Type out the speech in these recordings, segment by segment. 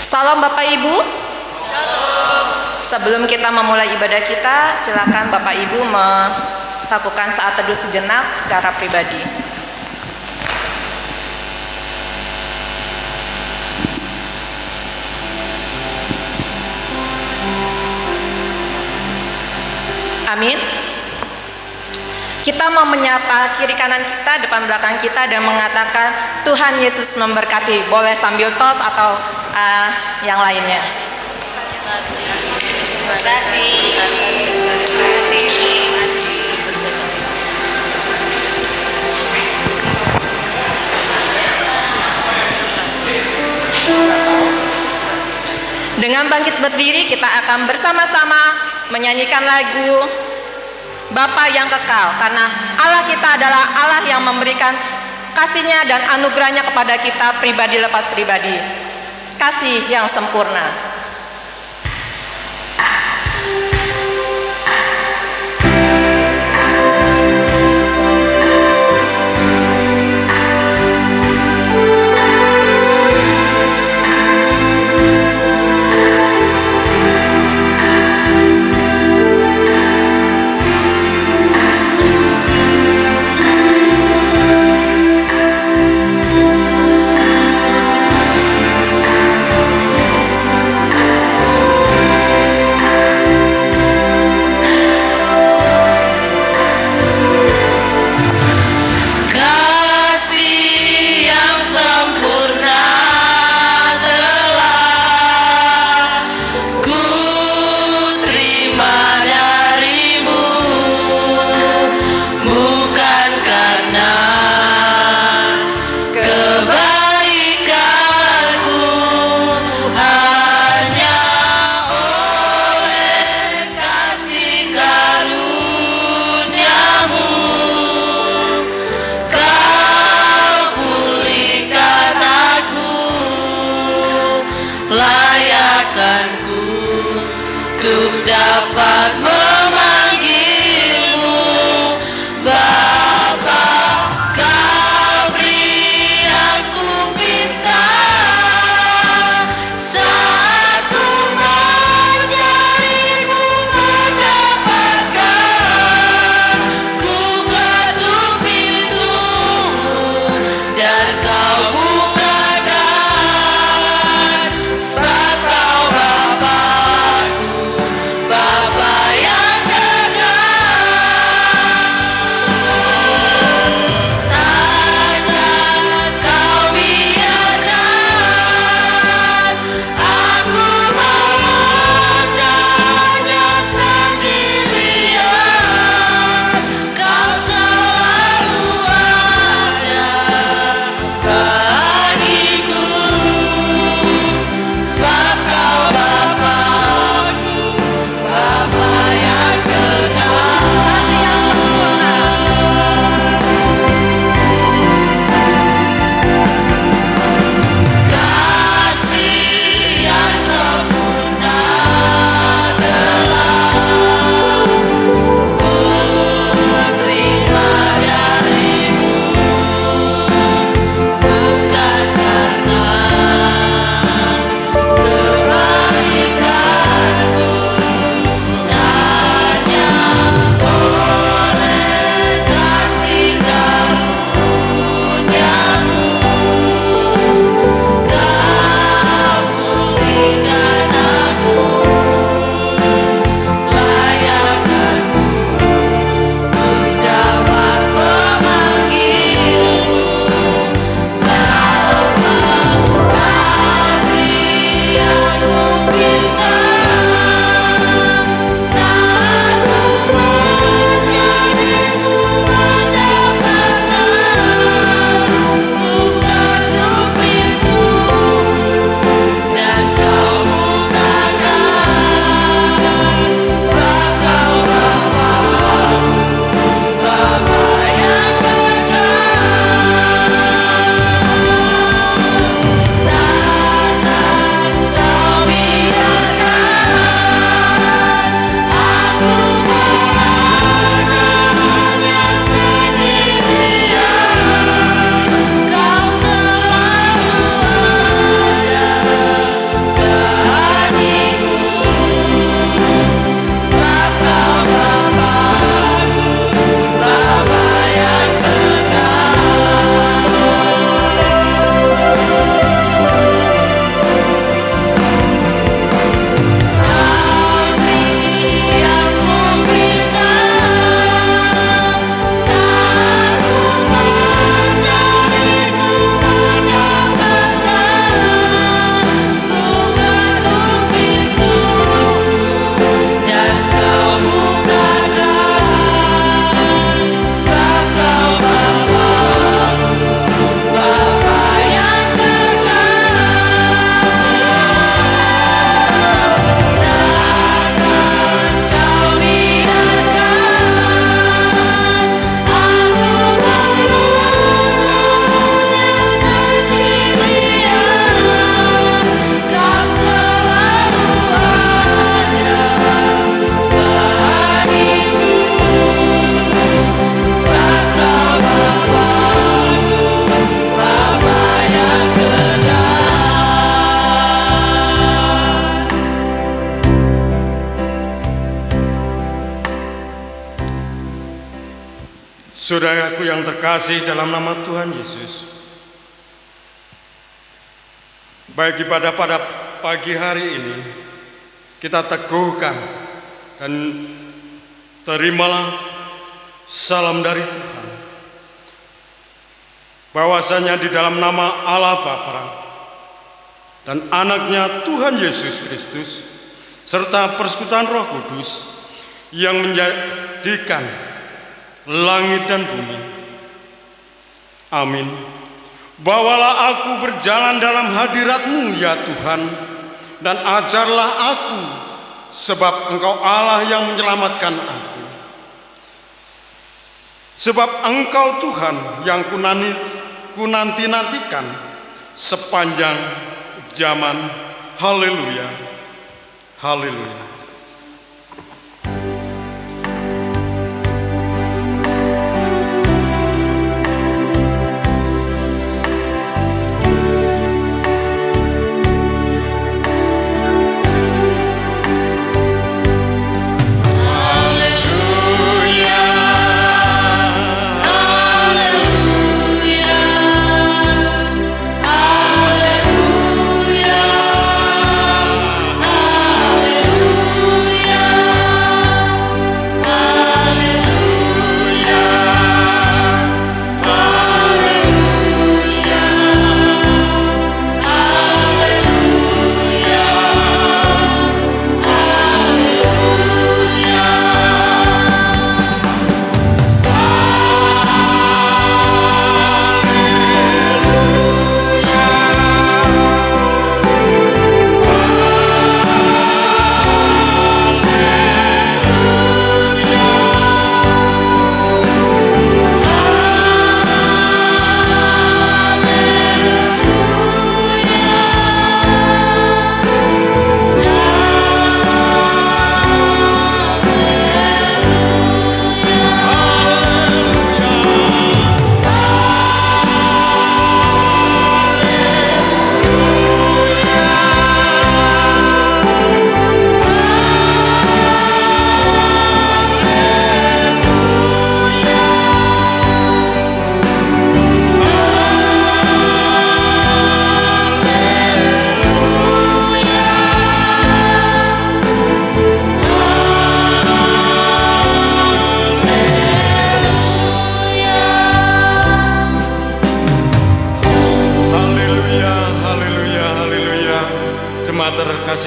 Salam Bapak Ibu. Sebelum kita memulai ibadah kita, silakan Bapak Ibu melakukan saat teduh sejenak secara pribadi. Amin. Kita mau menyapa kiri kanan kita, depan belakang kita, dan mengatakan Tuhan Yesus memberkati. Boleh sambil tos atau yang lainnya. Dengan bangkit berdiri, kita akan bersama-sama menyanyikan lagu Bapa yang kekal, karena Allah kita adalah Allah yang memberikan kasih-Nya dan anugerah-Nya kepada kita pribadi lepas pribadi. Kasih yang sempurna. Bapa Saudaraku yang terkasih dalam nama Tuhan Yesus, baik ibadah pada pagi hari ini kita teguhkan dan terimalah salam dari Tuhan, bahwasanya di dalam nama Allah Bapa dan anaknya Tuhan Yesus Kristus serta persekutuan Roh Kudus yang menjadikan langit dan bumi. Amin. Bawalah aku berjalan dalam hadirat-Mu ya Tuhan, dan ajarlah aku, sebab Engkau Allah yang menyelamatkan aku. Sebab Engkau Tuhan yang kunanti-nantikan sepanjang zaman. Haleluya. Haleluya.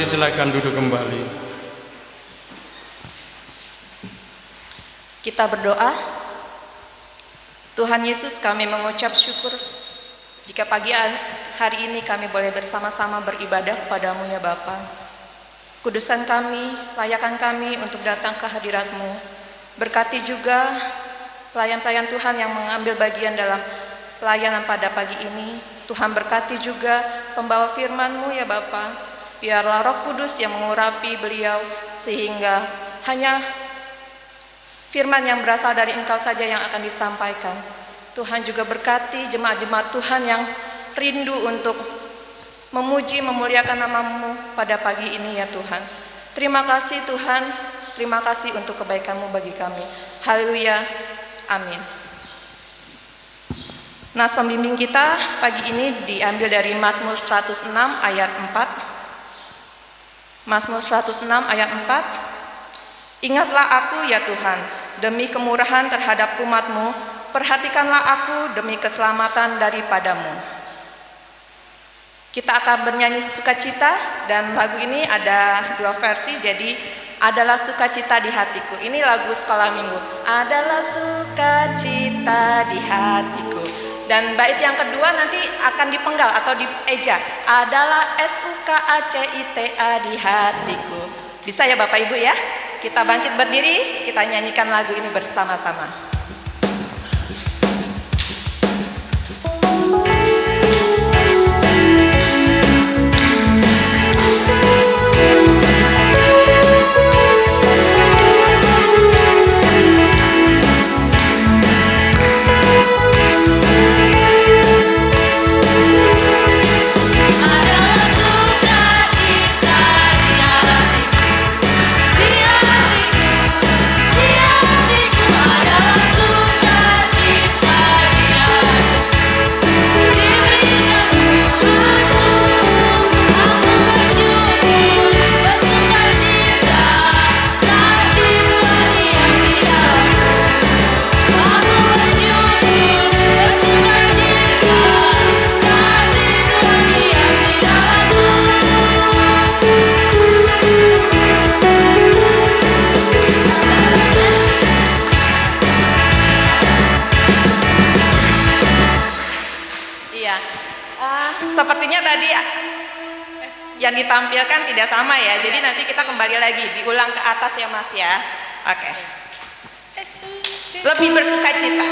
Silakan duduk kembali. Kita berdoa. Tuhan Yesus, kami mengucap syukur jika pagi hari ini kami boleh bersama-sama beribadah kepadamu ya Bapa. Kuduskan kami, layakan kami untuk datang ke hadirat-Mu. Berkati juga pelayan-pelayan Tuhan yang mengambil bagian dalam pelayanan pada pagi ini. Tuhan berkati juga pembawa firman-Mu ya Bapa. Biarlah Roh Kudus yang mengurapi beliau, sehingga hanya firman yang berasal dari Engkau saja yang akan disampaikan. Tuhan juga berkati jemaat-jemaat Tuhan yang rindu untuk memuji, memuliakan nama-Mu pada pagi ini ya Tuhan. Terima kasih Tuhan, terima kasih untuk kebaikan-Mu bagi kami. Haleluya, amin. Nas pembimbing kita pagi ini diambil dari Mazmur 106 ayat 4. Mazmur 106 ayat 4. Ingatlah aku ya Tuhan, demi kemurahan terhadap umat-Mu, perhatikanlah aku demi keselamatan daripadamu. Kita akan bernyanyi sukacita, dan lagu ini ada dua versi, jadi adalah sukacita di hatiku. Ini lagu sekolah minggu. Adalah sukacita di hatiku. Dan bait yang kedua nanti akan dipenggal atau dieja. Adalah sukacita di hatiku. Bisa ya Bapak Ibu ya? Kita bangkit berdiri, kita nyanyikan lagu ini bersama-sama. Di hatiku, adalah yang ditampilkan tidak sama ya. Jadi nanti kita kembali lagi, diulang ke atas ya Mas ya. Oke. Lebih bersuka cita.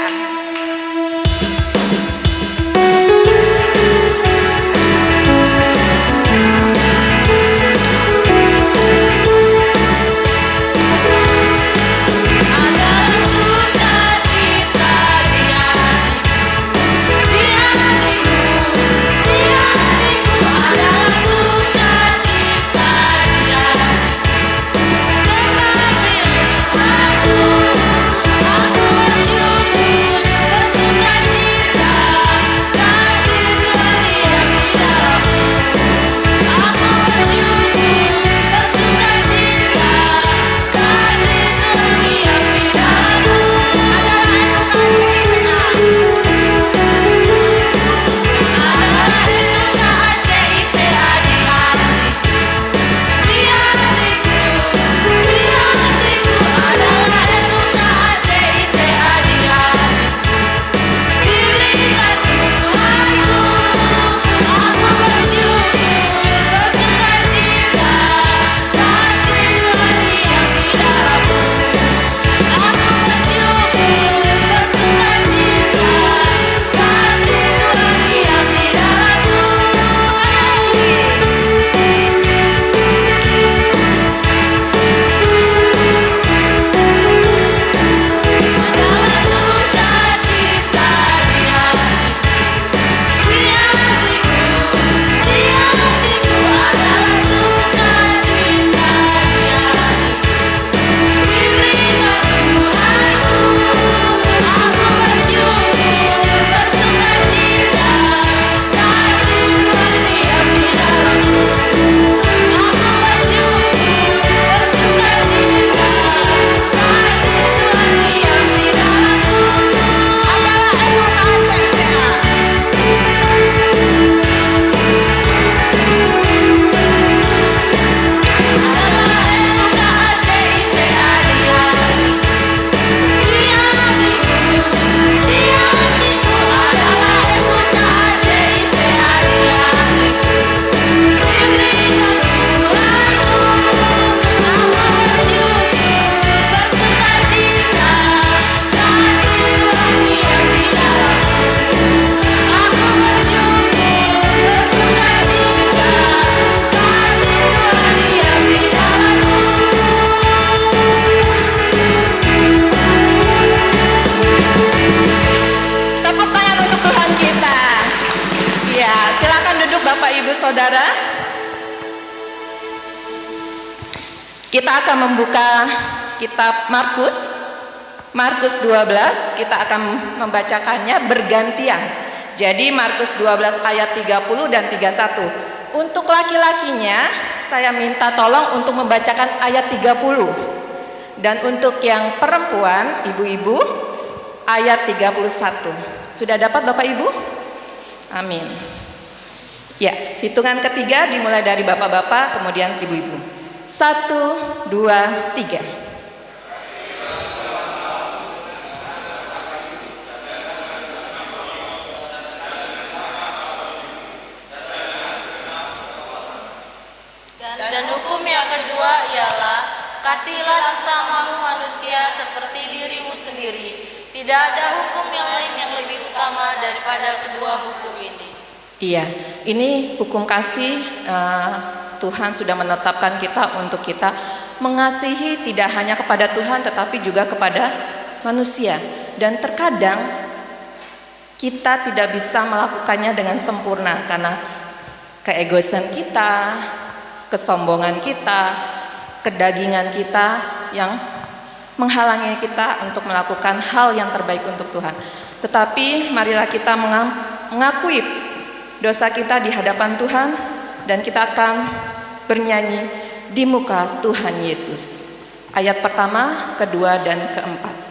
Saudara, kita akan membuka kitab Markus 12, kita akan membacakannya bergantian. Jadi Markus 12 ayat 30 dan 31. Untuk laki-lakinya saya minta tolong untuk membacakan ayat 30. Dan untuk yang perempuan, ibu-ibu, ayat 31. Sudah dapat Bapak Ibu? Amin. Ya, hitungan ketiga dimulai dari bapak-bapak, kemudian ibu-ibu. 1, 2, 3. Dan hukum yang kedua ialah kasihilah sesamamu manusia seperti dirimu sendiri. Tidak ada hukum yang lain yang lebih utama daripada kedua hukum ini. Iya, ini hukum kasih. Tuhan sudah menetapkan kita untuk kita mengasihi tidak hanya kepada Tuhan tetapi juga kepada manusia. Dan terkadang kita tidak bisa melakukannya dengan sempurna karena keegoisan kita, kesombongan kita, kedagingan kita yang menghalangi kita untuk melakukan hal yang terbaik untuk Tuhan. Tetapi marilah kita mengakui dosa kita di hadapan Tuhan dan kita akan bernyanyi di muka Tuhan Yesus. Ayat pertama, kedua, dan keempat.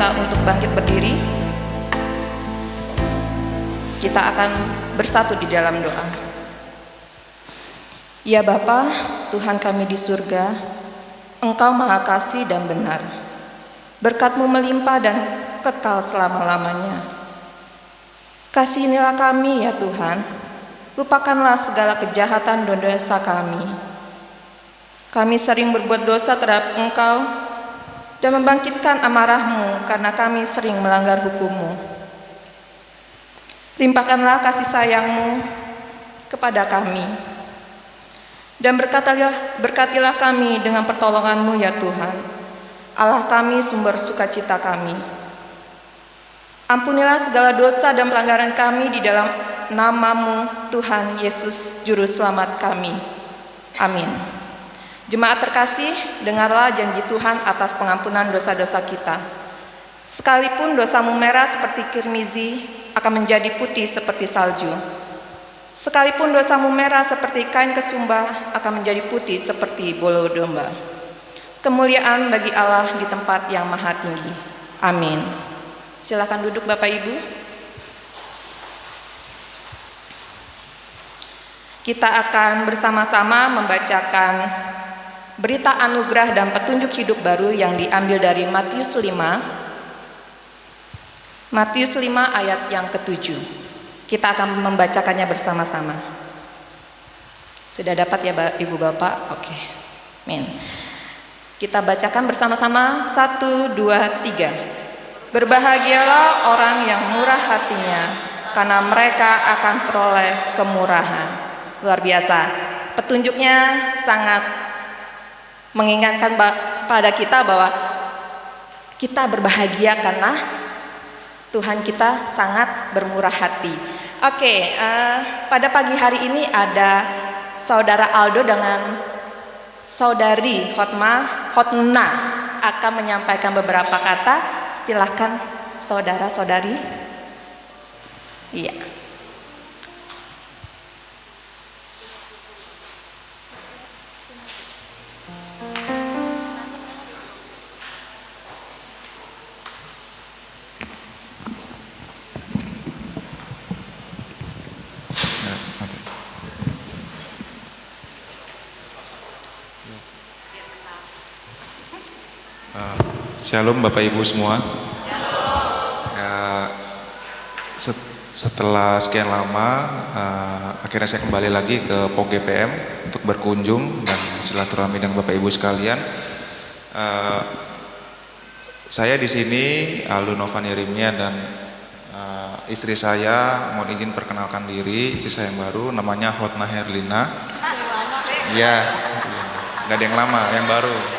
kita untuk bangkit berdiri. Kita akan bersatu di dalam doa. Ya Bapa, Tuhan kami di surga, Engkau Maha Kasih dan benar. Berkat-Mu melimpah dan kekal selama-lamanya. Kasihanilah kami ya Tuhan, lupakanlah segala kejahatan dan dosa kami. Kami sering berbuat dosa terhadap Engkau dan membangkitkan amarah-Mu karena kami sering melanggar hukum-Mu. Limpahkanlah kasih sayang-Mu kepada kami, dan berkatilah kami dengan pertolongan-Mu ya Tuhan, Allah kami, sumber sukacita kami. Ampunilah segala dosa dan pelanggaran kami di dalam nama-Mu Tuhan Yesus Juru Selamat kami. Amin. Jemaat terkasih, dengarlah janji Tuhan atas pengampunan dosa-dosa kita. Sekalipun dosamu merah seperti kirmizi, akan menjadi putih seperti salju. Sekalipun dosamu merah seperti kain kesumba, akan menjadi putih seperti bulu domba. Kemuliaan bagi Allah di tempat yang maha tinggi. Amin. Silakan duduk Bapak Ibu. Kita akan bersama-sama membacakan berita anugerah dan petunjuk hidup baru yang diambil dari Matius 5. Matius 5 ayat yang ke-7. Kita akan membacakannya bersama-sama. Sudah dapat ya Ibu Bapak? Oke. Amin. Kita bacakan bersama-sama. 1, 2, 3. Berbahagialah orang yang murah hatinya, karena mereka akan peroleh kemurahan. Luar biasa. Petunjuknya sangat mengingatkan pada kita bahwa kita berbahagia karena Tuhan kita sangat bermurah hati. Oke, pada pagi hari ini ada Saudara Aldo dengan Saudari Hotna akan menyampaikan beberapa kata. Silahkan saudara-saudari. Iya. Shalom Bapak Ibu semua. Ya, setelah sekian lama, akhirnya saya kembali lagi ke POGPM untuk berkunjung dan silaturahmi dengan Bapak Ibu sekalian. Saya di sini Aldo Novan Yerimia dan istri saya, mohon izin perkenalkan diri, istri saya yang baru, namanya Hotna Herlina. Ya, nggak ada yang lama, yang baru.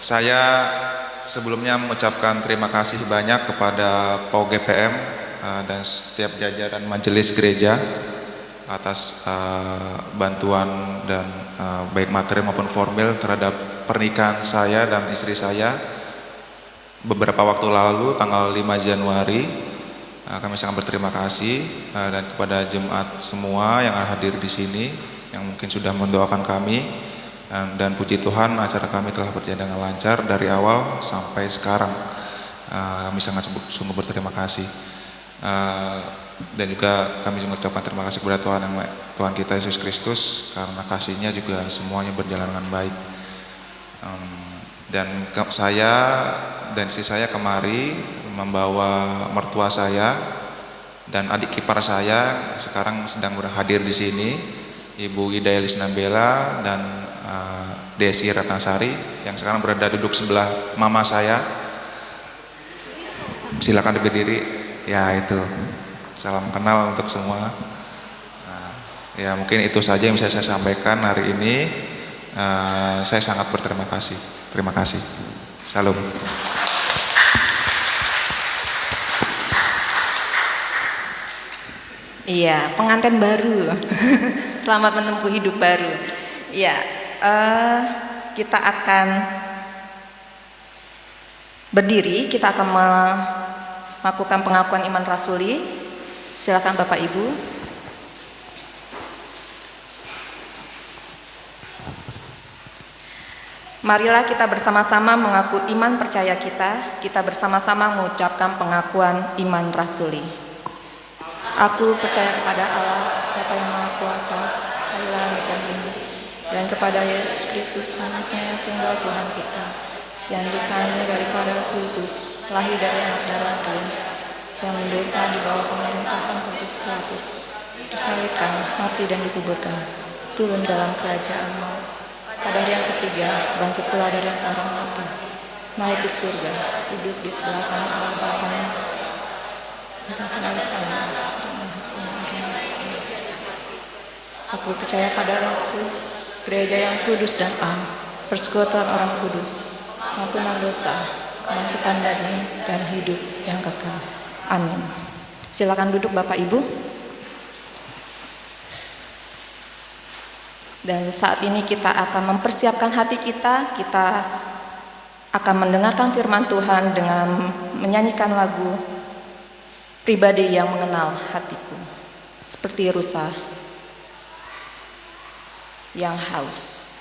Saya sebelumnya mengucapkan terima kasih banyak kepada POGPM dan setiap jajaran majelis gereja atas bantuan dan baik materi maupun formil terhadap pernikahan saya dan istri saya beberapa waktu lalu tanggal 5 Januari. Kami sangat berterima kasih dan kepada jemaat semua yang hadir di sini yang mungkin sudah mendoakan kami, dan puji Tuhan acara kami telah berjalan dengan lancar dari awal sampai sekarang. Kami sangat sungguh berterima kasih, dan juga kami mengucapkan terima kasih kepada Tuhan kita Yesus Kristus karena kasih-Nya juga semuanya berjalan dengan baik. Dan saya dan istri saya kemari membawa mertua saya dan adik ipar saya sekarang sedang hadir di sini, Ibu Ida Elis Nambela dan Desi Ratnasari yang sekarang berada duduk sebelah mama saya. Silakan berdiri. Ya, itu salam kenal untuk semua. Ya, mungkin itu saja yang bisa saya sampaikan hari ini. Saya sangat berterima kasih. Terima kasih. Salam. Iya, pengantin baru. Selamat menempuh hidup baru. Iya, kita akan berdiri, kita akan melakukan pengakuan iman rasuli. Silakan Bapak Ibu. Marilah kita bersama-sama mengaku iman percaya kita bersama-sama mengucapkan pengakuan iman rasuli. Aku percaya kepada Allah, Bapa yang Maha Kuasa, Hari langit dan bumi, dan kepada Yesus Kristus, Anaknya yang tunggal Tuhan kita, yang dikandung daripada Kudus, lahir dari anak darah Maria, yang menderita di bawah pemerintahan Pontius Pilatus, disalibkan, mati dan dikuburkan, turun dalam kerajaan maut. Pada hari yang ketiga, bangkit pula dari antara mati, naik ke surga, duduk di sebelah kanan Allah Bapa yang Maha Kuasa. Aku percaya pada Roh Kudus, gereja yang kudus dan am, persekutuan orang kudus, ampunan dosa, kebangkitan daging, dan hidup yang kekal. Amin. Silakan duduk Bapak Ibu. Dan saat ini kita akan mempersiapkan hati kita akan mendengarkan firman Tuhan dengan menyanyikan lagu Pribadi yang Mengenal Hatiku, seperti rusa yang haus.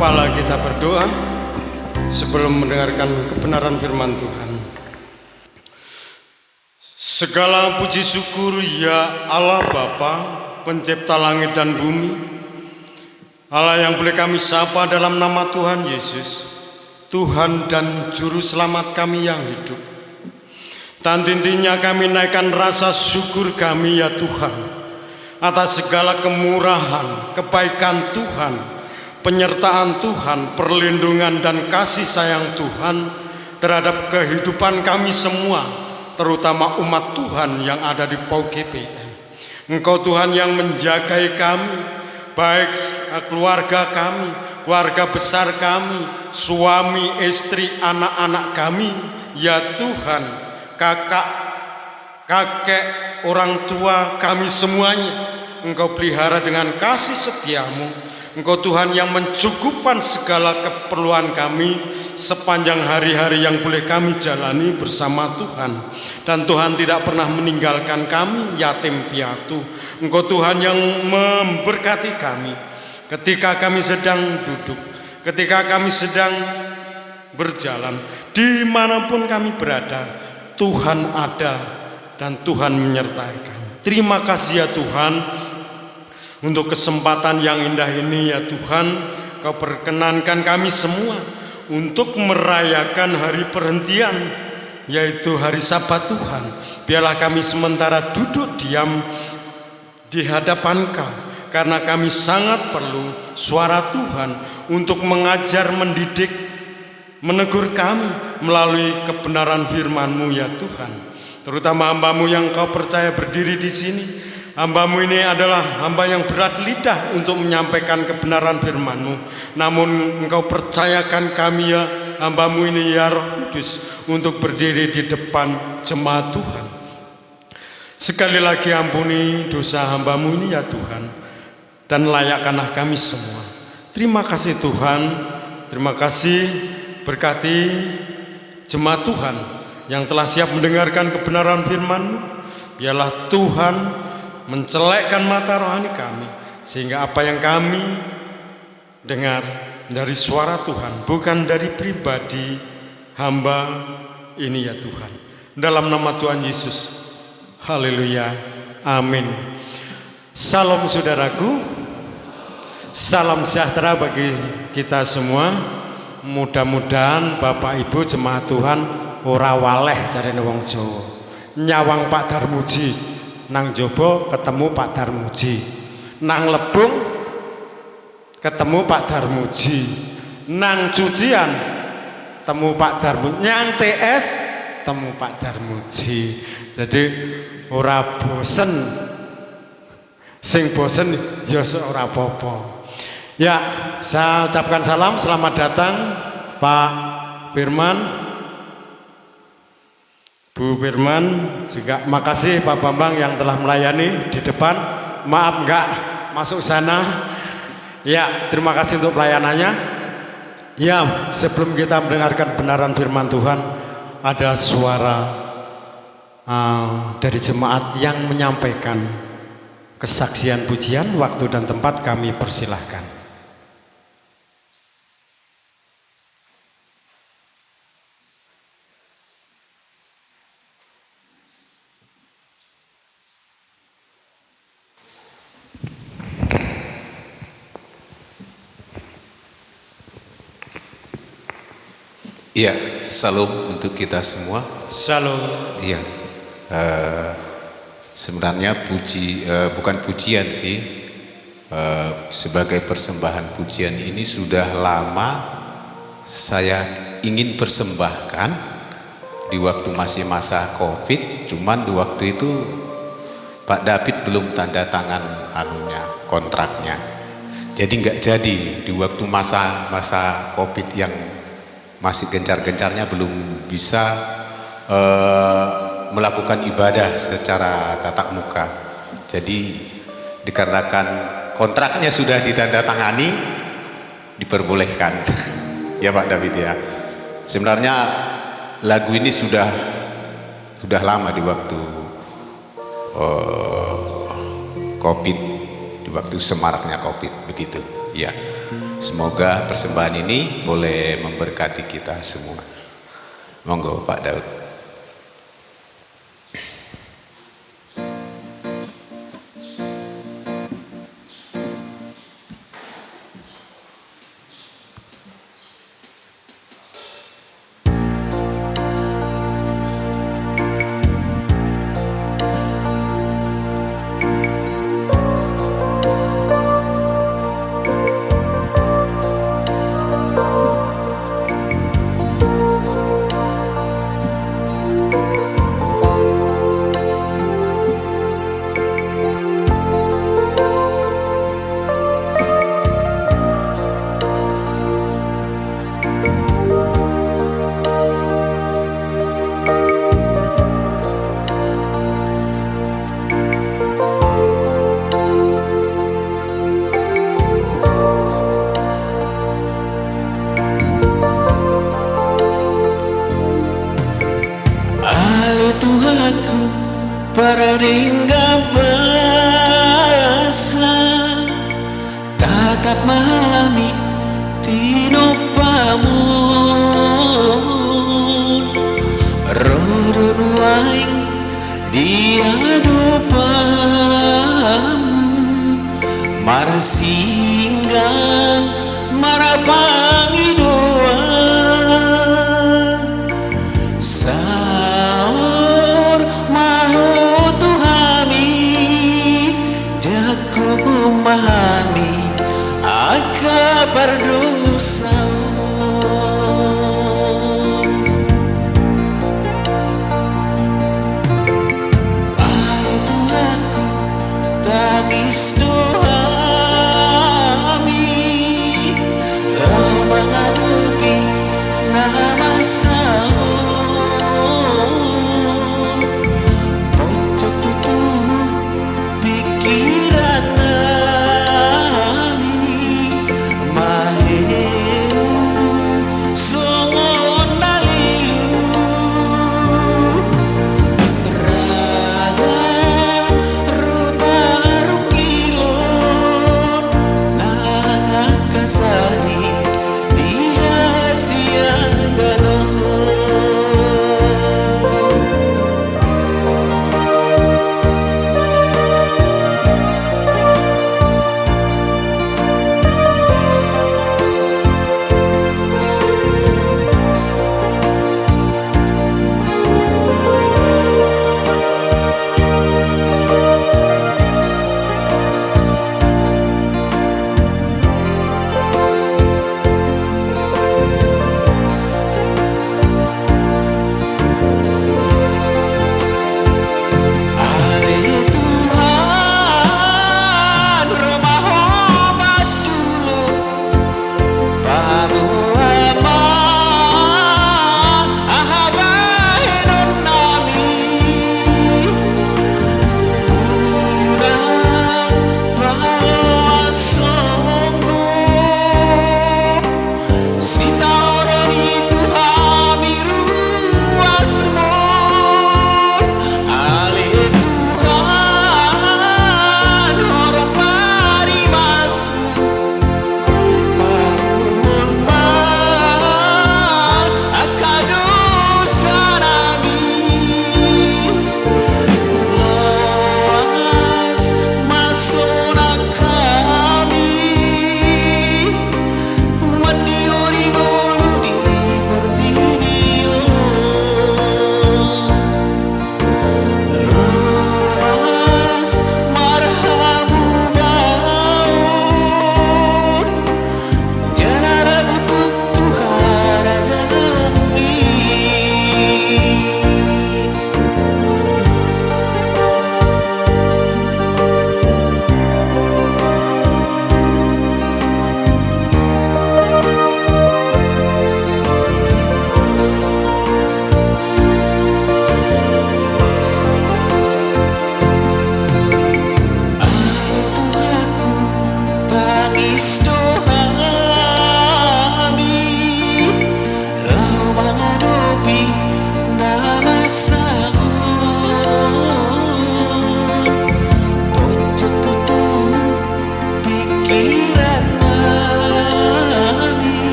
kepala kita berdoa sebelum mendengarkan kebenaran firman Tuhan. Segala puji syukur ya Allah Bapa, pencipta langit dan bumi, Allah yang boleh kami sapa dalam nama Tuhan Yesus, Tuhan dan Juru Selamat kami yang hidup. Dan intinya kami naikkan rasa syukur kami ya Tuhan, atas segala kemurahan, kebaikan Tuhan, penyertaan Tuhan, perlindungan dan kasih sayang Tuhan terhadap kehidupan kami semua, terutama umat Tuhan yang ada di PAU GPM. Engkau Tuhan yang menjagai kami, baik keluarga kami, keluarga besar kami, suami, istri, anak-anak kami, ya Tuhan, kakek, orang tua kami semuanya, Engkau pelihara dengan kasih setiamu. Engkau Tuhan yang mencukupkan segala keperluan kami sepanjang hari-hari yang boleh kami jalani bersama Tuhan. Dan Tuhan tidak pernah meninggalkan kami yatim piatu. Engkau Tuhan yang memberkati kami ketika kami sedang duduk, ketika kami sedang berjalan, dimanapun kami berada, Tuhan ada dan Tuhan menyertai kami. Terima kasih ya Tuhan untuk kesempatan yang indah ini ya Tuhan. Kau perkenankan kami semua untuk merayakan hari perhentian, yaitu hari Sabat Tuhan. Biarlah kami sementara duduk diam di hadapan Kau, karena kami sangat perlu suara Tuhan untuk mengajar, mendidik, menegur kami melalui kebenaran firman-Mu ya Tuhan. Terutama hamba-Mu yang Kau percaya berdiri di sini. Hamba-Mu ini adalah hamba yang berat lidah untuk menyampaikan kebenaran firman-Mu. Namun Engkau percayakan kami ya hamba-Mu ini ya Roh Kudus untuk berdiri di depan jemaat Tuhan. Sekali lagi ampuni dosa hamba-Mu ini ya Tuhan, dan layakkanlah kami semua. Terima kasih Tuhan. Terima kasih, berkati jemaat Tuhan yang telah siap mendengarkan kebenaran firman-Mu. Biarlah Tuhan mencelekkan mata rohani kami, sehingga apa yang kami dengar dari suara Tuhan, bukan dari pribadi hamba ini ya Tuhan. Dalam nama Tuhan Yesus, haleluya, amin. Salam saudaraku, salam sejahtera bagi kita semua. Mudah-mudahan Bapak Ibu jemaat Tuhan ora waleh jarene wong Jawa, nyawang Pak Darmuji nang Jobo ketemu Pak Darmuji, nang Lebung ketemu Pak Darmuji, nang Cucian temu Pak Darmuji, nyang TS temu Pak Darmuji. Jadi ora bosen, sing bosen ya ora apa-apa. Ya, saya ucapkan salam, selamat datang Pak Firman, Bu Firman, juga makasih Pak Bambang yang telah melayani di depan. Maaf enggak masuk sana. Ya, terima kasih untuk pelayanannya. Ya, sebelum kita mendengarkan kebenaran firman Tuhan, ada suara dari jemaat yang menyampaikan kesaksian pujian. Waktu dan tempat kami persilahkan. Iya, salam untuk kita semua. Salam. Iya, sebenarnya bukan pujian sih, sebagai persembahan pujian ini sudah lama saya ingin persembahkan di waktu masih masa COVID. Cuman di waktu itu Pak David belum tanda tangan kontraknya, jadi nggak jadi di waktu masa COVID yang masih gencar-gencarnya, belum bisa melakukan ibadah secara tatap muka. Jadi dikarenakan kontraknya sudah ditandatangani, diperbolehkan. Ya Pak David ya. Sebenarnya lagu ini sudah lama di waktu COVID, di waktu semaraknya COVID begitu. Ya, semoga persembahan ini boleh memberkati kita semua. Monggo Pak Daud. Tuhanku peringga basa tatap memahami tinopamu roruai diadupamu marasinggang marapangi doa Saur mau Tuhami jago memahami akabar dosa Tuhanku tangis doami menghadapi nama Saur Kilo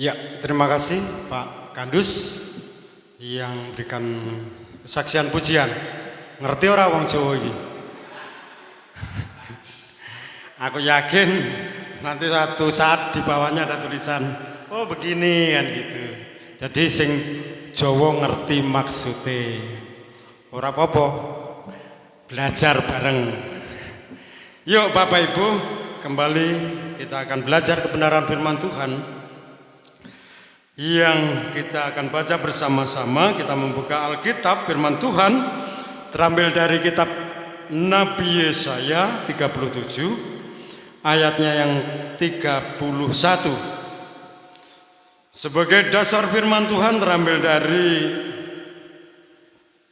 Ya, terima kasih Pak Kandus yang berikan kesaksian pujian. Ngerti ora wong Jawa iki? Aku yakin nanti suatu saat di bawahnya ada tulisan, oh begini kan gitu. Jadi sing Jawa ngerti maksudnya. Ora apa-apa, belajar bareng. Yuk Bapak Ibu, kembali kita akan belajar kebenaran firman Tuhan yang kita akan baca bersama-sama. Kita membuka Alkitab firman Tuhan terambil dari kitab Nabi Yesaya 37 ayatnya yang 31. Sebagai dasar firman Tuhan terambil dari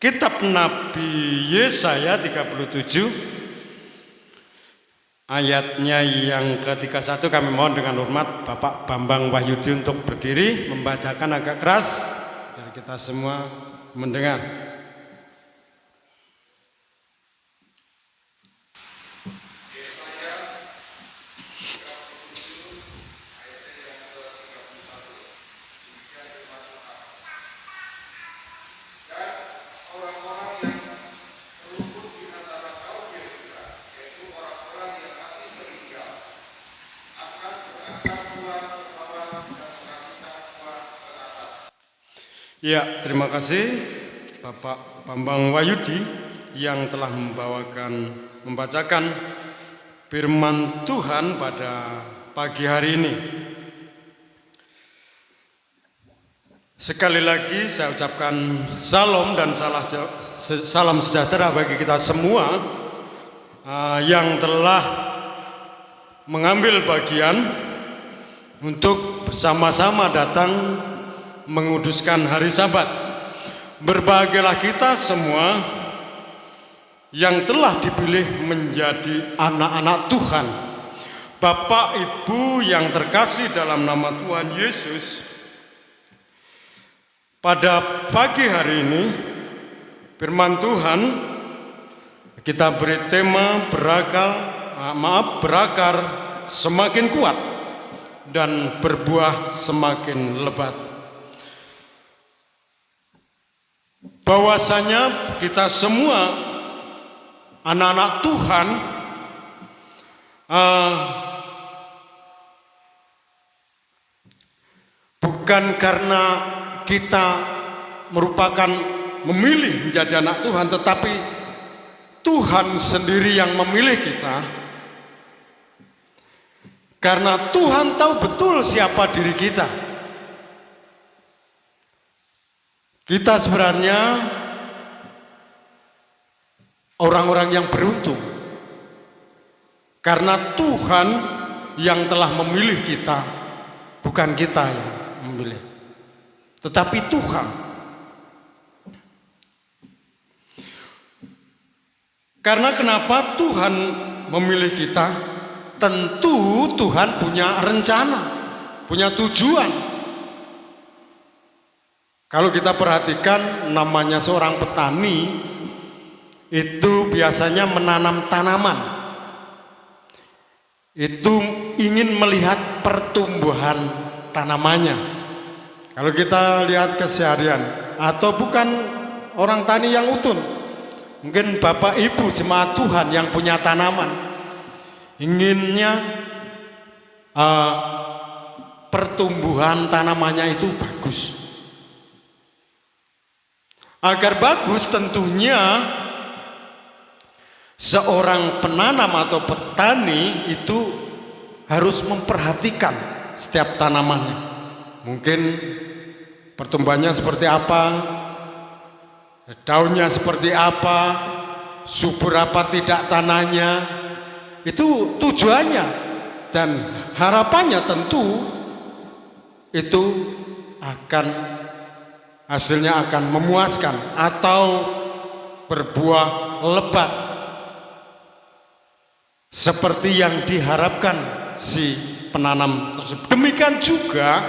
kitab Nabi Yesaya 37 ayatnya yang ke-31. Kami mohon dengan hormat Bapak Bambang Wahyudi untuk berdiri membacakan agak keras biar kita semua mendengar. Ya, terima kasih Bapak Bambang Wahyudi yang telah membacakan firman Tuhan pada pagi hari ini. Sekali lagi saya ucapkan salam dan salam sejahtera bagi kita semua yang telah mengambil bagian untuk bersama-sama datang menguduskan hari Sabat. Berbahagialah kita semua yang telah dipilih menjadi anak-anak Tuhan. Bapak Ibu yang terkasih dalam nama Tuhan Yesus, pada pagi hari ini firman Tuhan kita beri tema berakar semakin kuat dan berbuah semakin lebat. Bahwasanya kita semua anak-anak Tuhan bukan karena kita merupakan memilih menjadi anak Tuhan, tetapi Tuhan sendiri yang memilih kita. Karena Tuhan tahu betul siapa diri kita. Kita sebenarnya orang-orang yang beruntung karena Tuhan yang telah memilih kita, bukan kita yang memilih, tetapi Tuhan. Karena kenapa Tuhan memilih kita? Tentu Tuhan punya rencana, punya tujuan. Kalau kita perhatikan namanya seorang petani itu biasanya menanam tanaman. Itu ingin melihat pertumbuhan tanamannya. Kalau kita lihat keseharian atau bukan orang tani yang utun, mungkin Bapak Ibu jemaat Tuhan yang punya tanaman, inginnya pertumbuhan tanamannya itu bagus. Agar bagus tentunya seorang penanam atau petani itu harus memperhatikan setiap tanamannya. Mungkin pertumbuhannya seperti apa, daunnya seperti apa, subur apa tidak tanahnya. Itu tujuannya dan harapannya tentu itu hasilnya akan memuaskan atau berbuah lebat seperti yang diharapkan si penanam tersebut. Demikian juga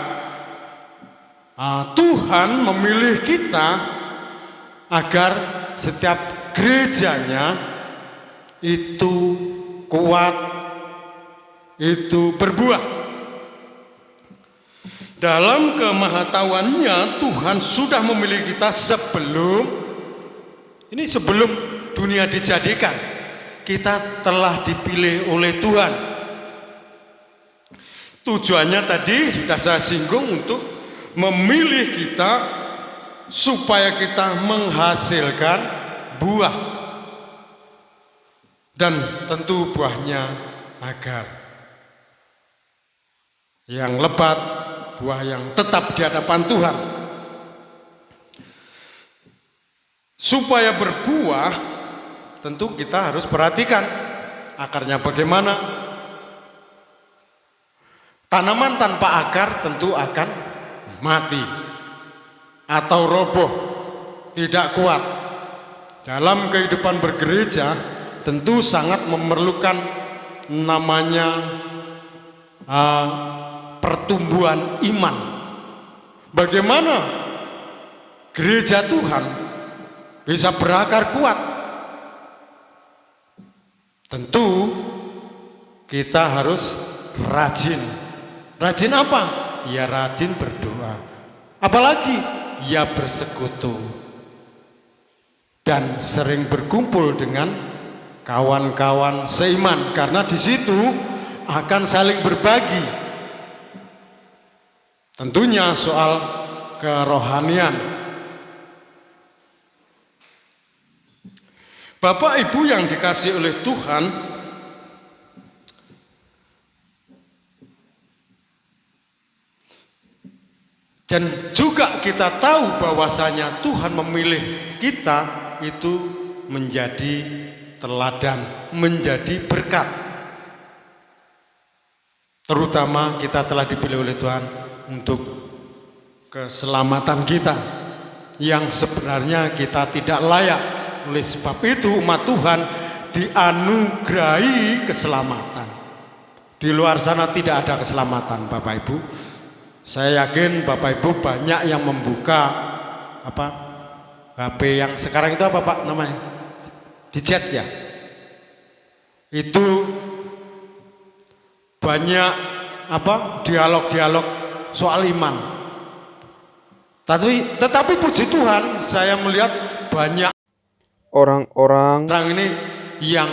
Tuhan memilih kita agar setiap gerejanya itu kuat, itu berbuah. Dalam kemahatauannya Tuhan sudah memilih kita sebelum dunia dijadikan. Kita telah dipilih oleh Tuhan. Tujuannya tadi sudah saya singgung, untuk memilih kita supaya kita menghasilkan buah. Dan tentu buahnya agar yang lebat, buah yang tetap di hadapan Tuhan. Supaya berbuah, tentu kita harus perhatikan akarnya bagaimana. Tanaman tanpa akar tentu akan mati atau roboh, tidak kuat. Dalam kehidupan bergereja tentu sangat memerlukan namanya pertumbuhan iman. Bagaimana gereja Tuhan bisa berakar kuat? Tentu kita harus rajin. Rajin apa? Ya rajin berdoa. Apalagi ya bersekutu dan sering berkumpul dengan kawan-kawan seiman, karena di situ akan saling berbagi. Tentunya soal kerohanian. Bapak Ibu yang dikasihi oleh Tuhan, dan juga kita tahu bahwasanya Tuhan memilih kita itu menjadi teladan, menjadi berkat. Terutama kita telah dipilih oleh Tuhan untuk keselamatan kita yang sebenarnya kita tidak layak. Oleh sebab itu umat Tuhan dianugerahi keselamatan. Di luar sana tidak ada keselamatan, Bapak Ibu. Saya yakin Bapak Ibu banyak yang membuka HP yang sekarang itu apa Pak namanya? Dijet ya. Itu banyak dialog-dialog soal iman. Tetapi puji Tuhan, saya melihat banyak orang ini yang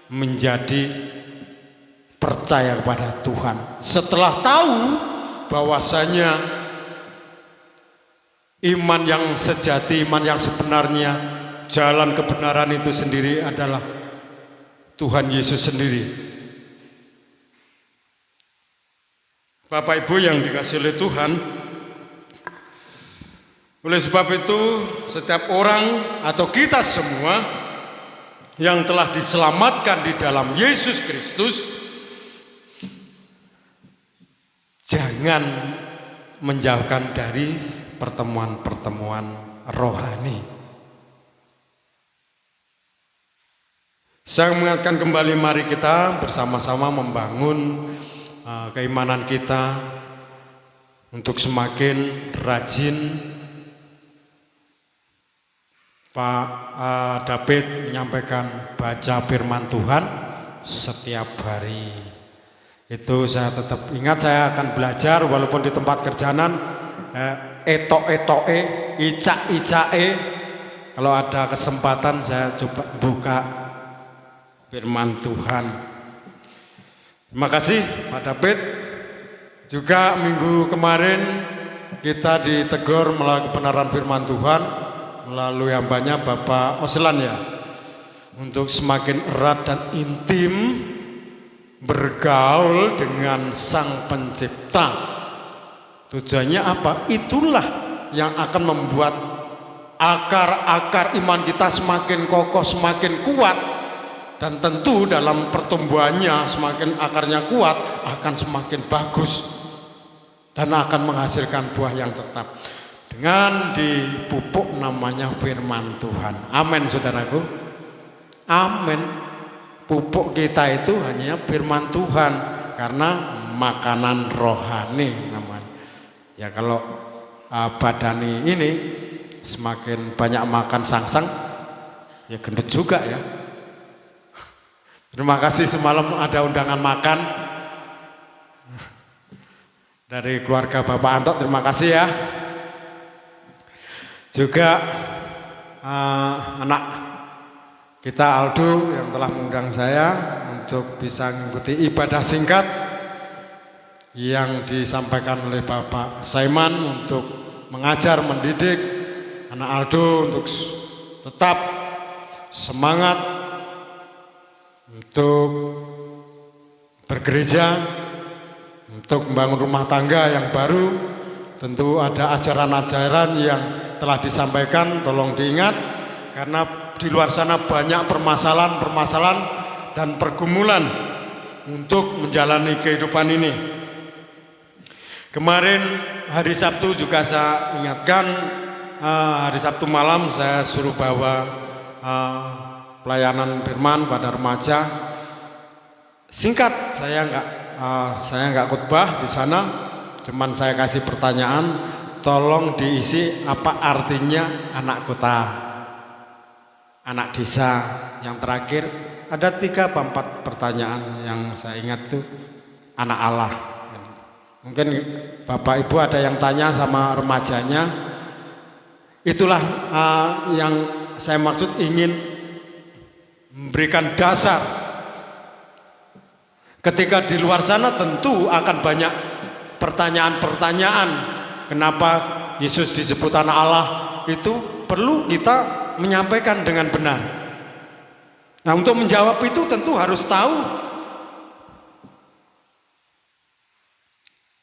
menjadi percaya kepada Tuhan setelah tahu bahwasanya iman yang sejati, iman yang sebenarnya, jalan kebenaran itu sendiri adalah Tuhan Yesus sendiri. Bapak Ibu yang dikasihi oleh Tuhan, oleh sebab itu setiap orang atau kita semua yang telah diselamatkan di dalam Yesus Kristus, jangan menjauhkan dari pertemuan-pertemuan rohani. Saya mengingatkan kembali, mari kita bersama-sama membangun keimanan kita untuk semakin rajin. Pak David menyampaikan baca firman Tuhan setiap hari. Itu saya tetap ingat, saya akan belajar walaupun di tempat kerjaan, etok-etoke, icak-icake. Kalau ada kesempatan saya coba buka firman Tuhan. Terima kasih Pak David. Juga minggu kemarin kita ditegur melalui kebenaran firman Tuhan melalui hambanya Bapak Oslan ya, untuk semakin erat dan intim bergaul dengan Sang Pencipta. Tujuannya apa? Itulah yang akan membuat akar-akar iman kita semakin kokoh, semakin kuat. Dan tentu dalam pertumbuhannya semakin akarnya kuat akan semakin bagus dan akan menghasilkan buah yang tetap dengan dipupuk namanya firman Tuhan. Amin saudaraku. Amin. Pupuk kita itu hanya firman Tuhan, karena makanan rohani namanya. Ya kalau badani ini semakin banyak makan sangsang, ya gendut juga ya. Terima kasih semalam ada undangan makan. dari keluarga Bapak Anto, terima kasih ya. Juga anak kita Aldo yang telah mengundang saya untuk bisa mengikuti ibadah singkat yang disampaikan oleh Bapak Saiman untuk mengajar, mendidik anak Aldo untuk tetap semangat untuk bergereja, untuk membangun rumah tangga yang baru. Tentu ada ajaran-ajaran yang telah disampaikan, tolong diingat, karena di luar sana banyak permasalahan-permasalahan dan pergumulan untuk menjalani kehidupan ini. Kemarin hari Sabtu juga saya ingatkan, hari Sabtu malam saya suruh bawa pelayanan firman pada remaja. Singkat, saya nggak khotbah di sana, cuman saya kasih pertanyaan, tolong diisi apa artinya anak kota, anak desa. Yang terakhir ada 3 atau 4 pertanyaan yang saya ingat itu anak Allah. Mungkin Bapak Ibu ada yang tanya sama remajanya. Itulah yang saya maksud, ingin memberikan dasar. Ketika di luar sana tentu akan banyak pertanyaan-pertanyaan. Kenapa Yesus disebut anak Allah? Itu perlu kita menyampaikan dengan benar. Nah, untuk menjawab itu tentu harus tahu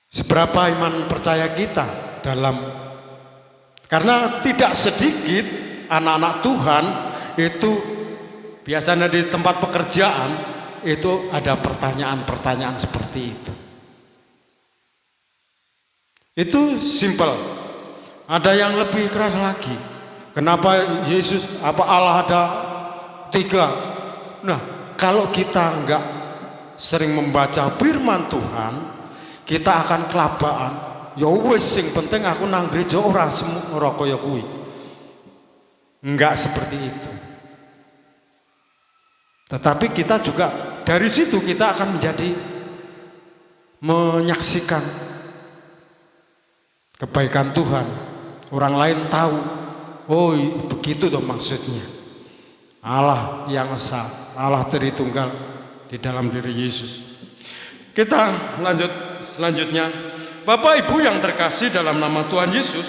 seberapa iman percaya kita dalam, karena tidak sedikit anak-anak Tuhan itu biasanya di tempat pekerjaan itu ada pertanyaan-pertanyaan seperti itu. Itu simpel. Ada yang lebih keras lagi. Kenapa Yesus, apa Allah ada 3? Nah, kalau kita enggak sering membaca firman Tuhan, kita akan kelabaan. Ya wis, sing penting aku nang gereja ora semua kaya kuwi. Enggak seperti itu. Tetapi kita juga dari situ kita akan menjadi menyaksikan kebaikan Tuhan. Orang lain tahu, oh begitu dong maksudnya. Allah yang esa, Allah Tritunggal di dalam diri Yesus. Kita lanjut selanjutnya. Bapak Ibu yang terkasih dalam nama Tuhan Yesus,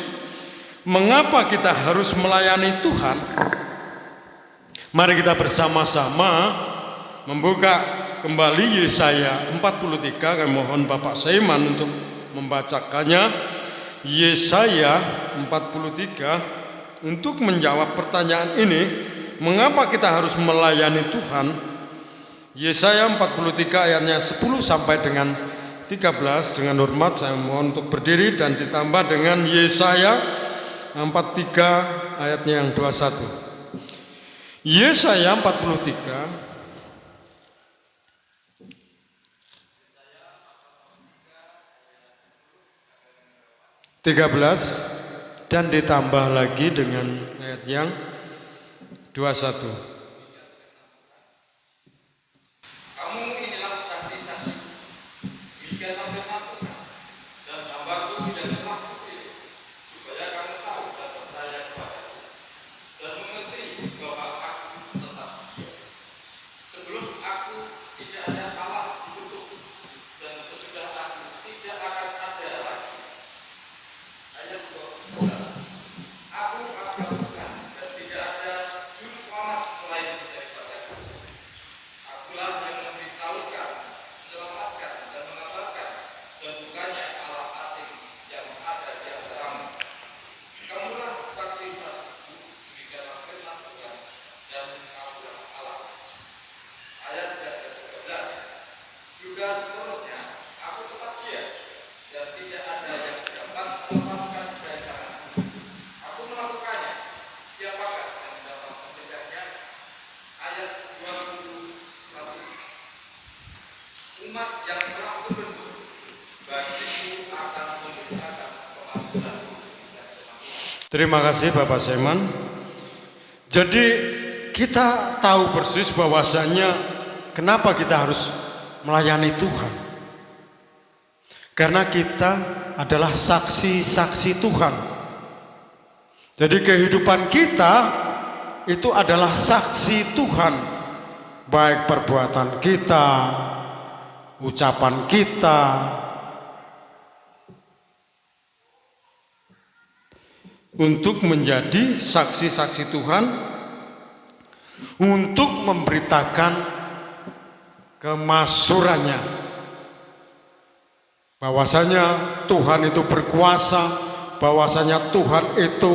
mengapa kita harus melayani Tuhan? Mari kita bersama-sama membuka kembali Yesaya 43. Kami mohon Bapak Saiman untuk membacakannya. Yesaya 43 untuk menjawab pertanyaan ini, mengapa kita harus melayani Tuhan? Yesaya 43 ayatnya 10 sampai dengan 13. Dengan hormat saya mohon untuk berdiri dan ditambah dengan Yesaya 43 ayatnya yang 21. Yesaya 43 13 dan ditambah lagi dengan ayat yang 21. Terima kasih Bapak Saiman. Jadi kita tahu persis bahwasanya kenapa kita harus melayani Tuhan. Karena kita adalah saksi-saksi Tuhan. Jadi kehidupan kita itu adalah saksi Tuhan. Baik perbuatan kita, ucapan kita, untuk menjadi saksi-saksi Tuhan, untuk memberitakan kemasyhurannya, bahwasanya Tuhan itu berkuasa, bahwasanya Tuhan itu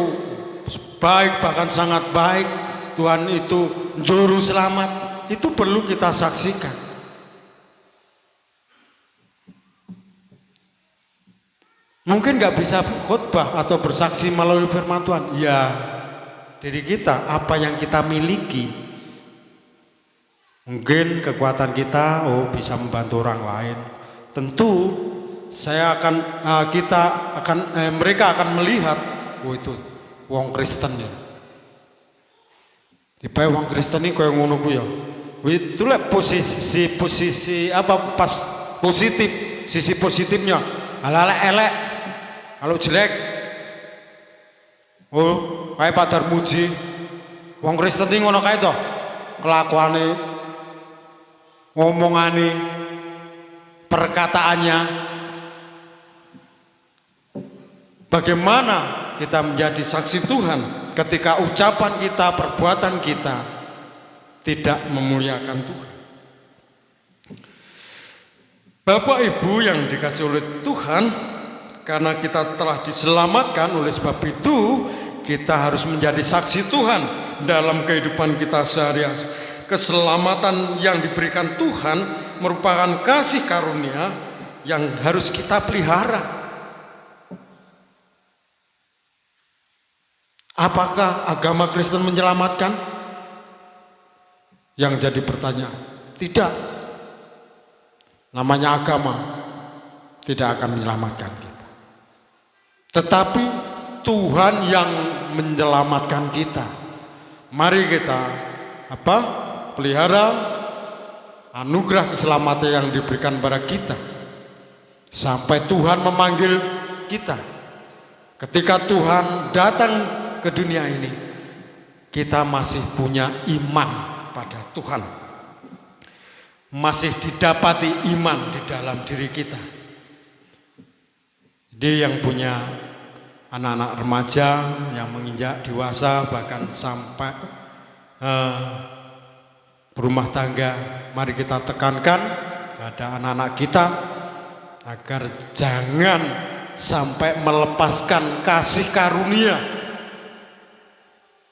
baik, bahkan sangat baik, Tuhan itu juru selamat. Itu perlu kita saksikan. Mungkin nggak bisa khotbah atau bersaksi melalui firman Tuhan. Ya, diri kita, apa yang kita miliki. Mungkin kekuatan kita, bisa membantu orang lain. Tentu mereka akan melihat, itu wong Kristen ya. Tiba wong Kristen ini kayak ngono ku ya. Itu lah posisi apa pas positif, sisi positifnya. Ala elek, kalau jelek, kayak Pak Darmuji, wong Kristen ini ngono kayak toh, kelakuannya, ngomongannya, perkataannya. Bagaimana kita menjadi saksi Tuhan ketika ucapan kita, perbuatan kita tidak memuliakan Tuhan. Bapak Ibu yang dikasih oleh Tuhan, karena kita telah diselamatkan, oleh sebab itu kita harus menjadi saksi Tuhan dalam kehidupan kita sehari-hari. Keselamatan yang diberikan Tuhan merupakan kasih karunia yang harus kita pelihara. Apakah agama Kristen menyelamatkan? Yang jadi pertanyaan, tidak. Namanya agama tidak akan menyelamatkan kita. Tetapi Tuhan yang menyelamatkan kita. Mari kita pelihara anugerah keselamatan yang diberikan kepada kita sampai Tuhan memanggil kita. Ketika Tuhan datang ke dunia ini, kita masih punya iman pada Tuhan, masih didapati iman di dalam diri kita. Dia yang punya anak-anak remaja yang menginjak dewasa, bahkan sampai berumah tangga, mari kita tekankan pada anak-anak kita agar jangan sampai melepaskan kasih karunia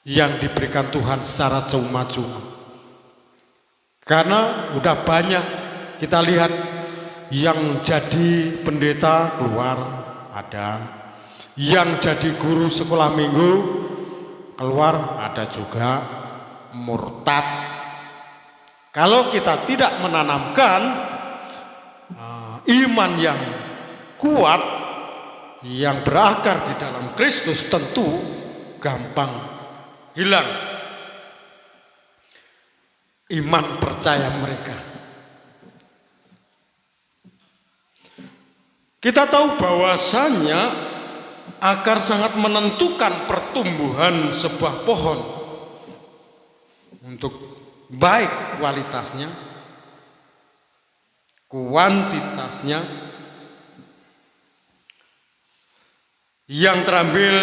yang diberikan Tuhan secara cuma-cuma. Karena udah banyak kita lihat yang jadi pendeta keluar ada, yang jadi guru sekolah minggu keluar ada juga, murtad. Kalau kita tidak menanamkan iman yang kuat yang berakar di dalam Kristus, tentu gampang hilang iman percaya mereka. Kita tahu bahwasanya akar sangat menentukan pertumbuhan sebuah pohon, untuk baik kualitasnya, kuantitasnya, yang terambil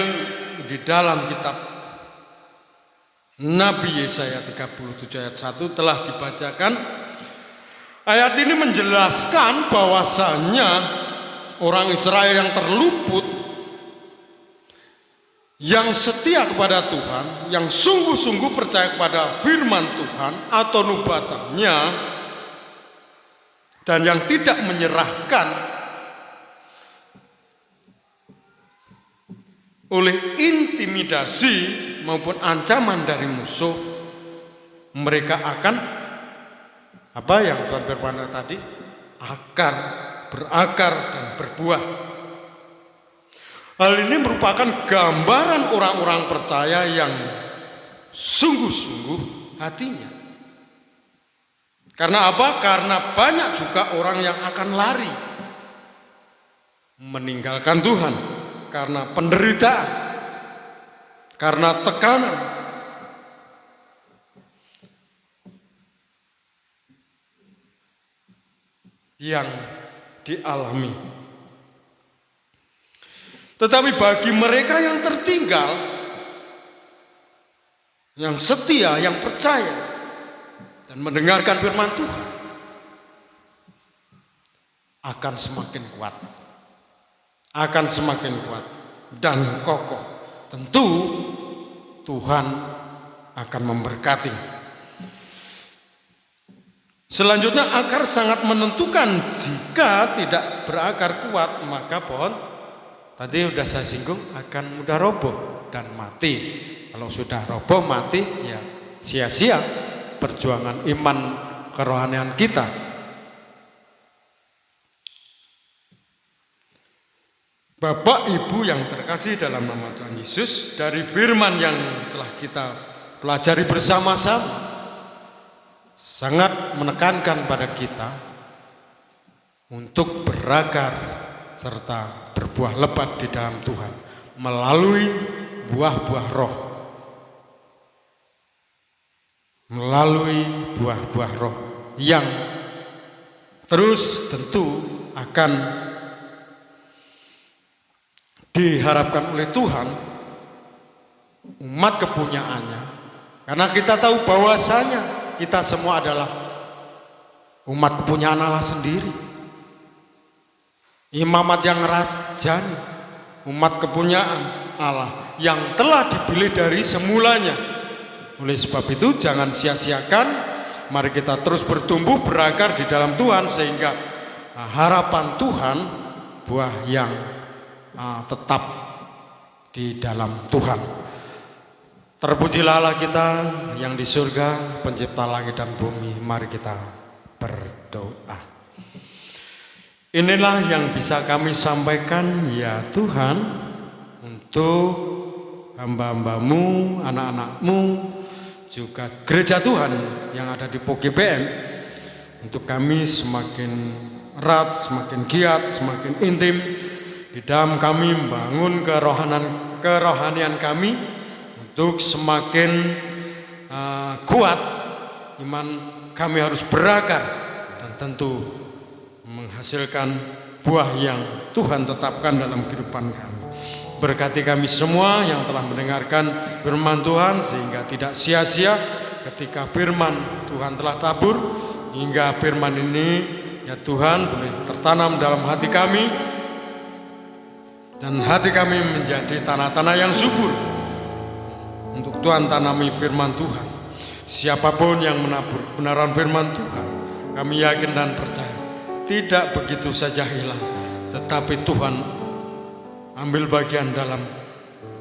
di dalam kitab Nabi Yesaya 37 ayat 1 telah dibacakan. Ayat ini menjelaskan bahwasanya orang Israel yang terluput, yang setia kepada Tuhan, yang sungguh-sungguh percaya kepada firman Tuhan atau nubuatannya, dan yang tidak menyerahkan oleh intimidasi maupun ancaman dari musuh, mereka akan yang Tuhan berfirman tadi, berakar dan berbuah. Hal ini merupakan gambaran orang-orang percaya yang sungguh-sungguh hatinya. Karena apa? Karena banyak juga orang yang akan lari meninggalkan Tuhan karena penderitaan, karena tekanan, yang dialami. Tetapi bagi mereka yang tertinggal, yang setia, yang percaya dan mendengarkan firman Tuhan, akan semakin kuat, akan semakin kuat dan kokoh. Tentu Tuhan akan memberkati. Selanjutnya, akar sangat menentukan. Jika tidak berakar kuat, maka pohon tadi sudah saya singgung akan mudah roboh dan mati. Kalau sudah roboh mati, ya sia-sia perjuangan iman kerohanian kita. Bapak Ibu yang terkasih dalam nama Tuhan Yesus, dari firman yang telah kita pelajari bersama-sama sangat menekankan pada kita untuk berakar serta berbuah lebat di dalam Tuhan melalui buah-buah roh. Melalui buah-buah roh yang terus tentu akan diharapkan oleh Tuhan, umat kepunyaannya, karena kita tahu bahwasanya kita semua adalah umat kepunyaan Allah sendiri, imamat yang rajani, umat kepunyaan Allah yang telah dipilih dari semulanya. Oleh sebab itu jangan sia-siakan, mari kita terus bertumbuh berakar di dalam Tuhan, sehingga harapan Tuhan, buah yang tetap di dalam Tuhan. Terpujilah Allah kita yang di surga, pencipta langit dan bumi. Mari kita berdoa. Inilah yang bisa kami sampaikan ya Tuhan, untuk hamba-hambamu, anak-anakmu, juga gereja Tuhan yang ada di POGBM, untuk kami semakin erat, semakin giat, semakin intim di dalam kami membangun kerohanian kami, untuk semakin kuat iman kami harus berakar dan tentu menghasilkan buah yang Tuhan tetapkan dalam kehidupan kami. Berkati kami semua yang telah mendengarkan firman Tuhan, sehingga tidak sia-sia ketika firman Tuhan telah tabur, hingga firman ini ya Tuhan boleh tertanam dalam hati kami, dan hati kami menjadi tanah-tanah yang subur untuk Tuhan tanami firman Tuhan. Siapapun yang menabur kebenaran firman Tuhan, kami yakin dan percaya tidak begitu saja hilang, tetapi Tuhan ambil bagian dalam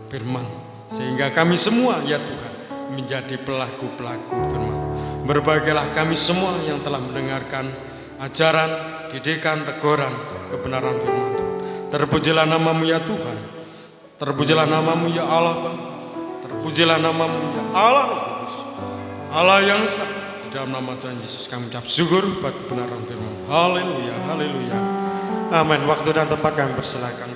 firman, sehingga kami semua ya Tuhan menjadi pelaku-pelaku firman. Berbahagialah kami semua yang telah mendengarkan ajaran, didikan, teguran, kebenaran firman Tuhan. Terpujilah namamu ya Tuhan, terpujilah namamu ya Allah, terpujilah namamu ya Allah Kudus, Allah yang esa. Di dalam nama Tuhan Yesus kami ucap syukur buat kebenaran firman. Haleluya, haleluya, amin. Waktu dan tempat kami persilakan.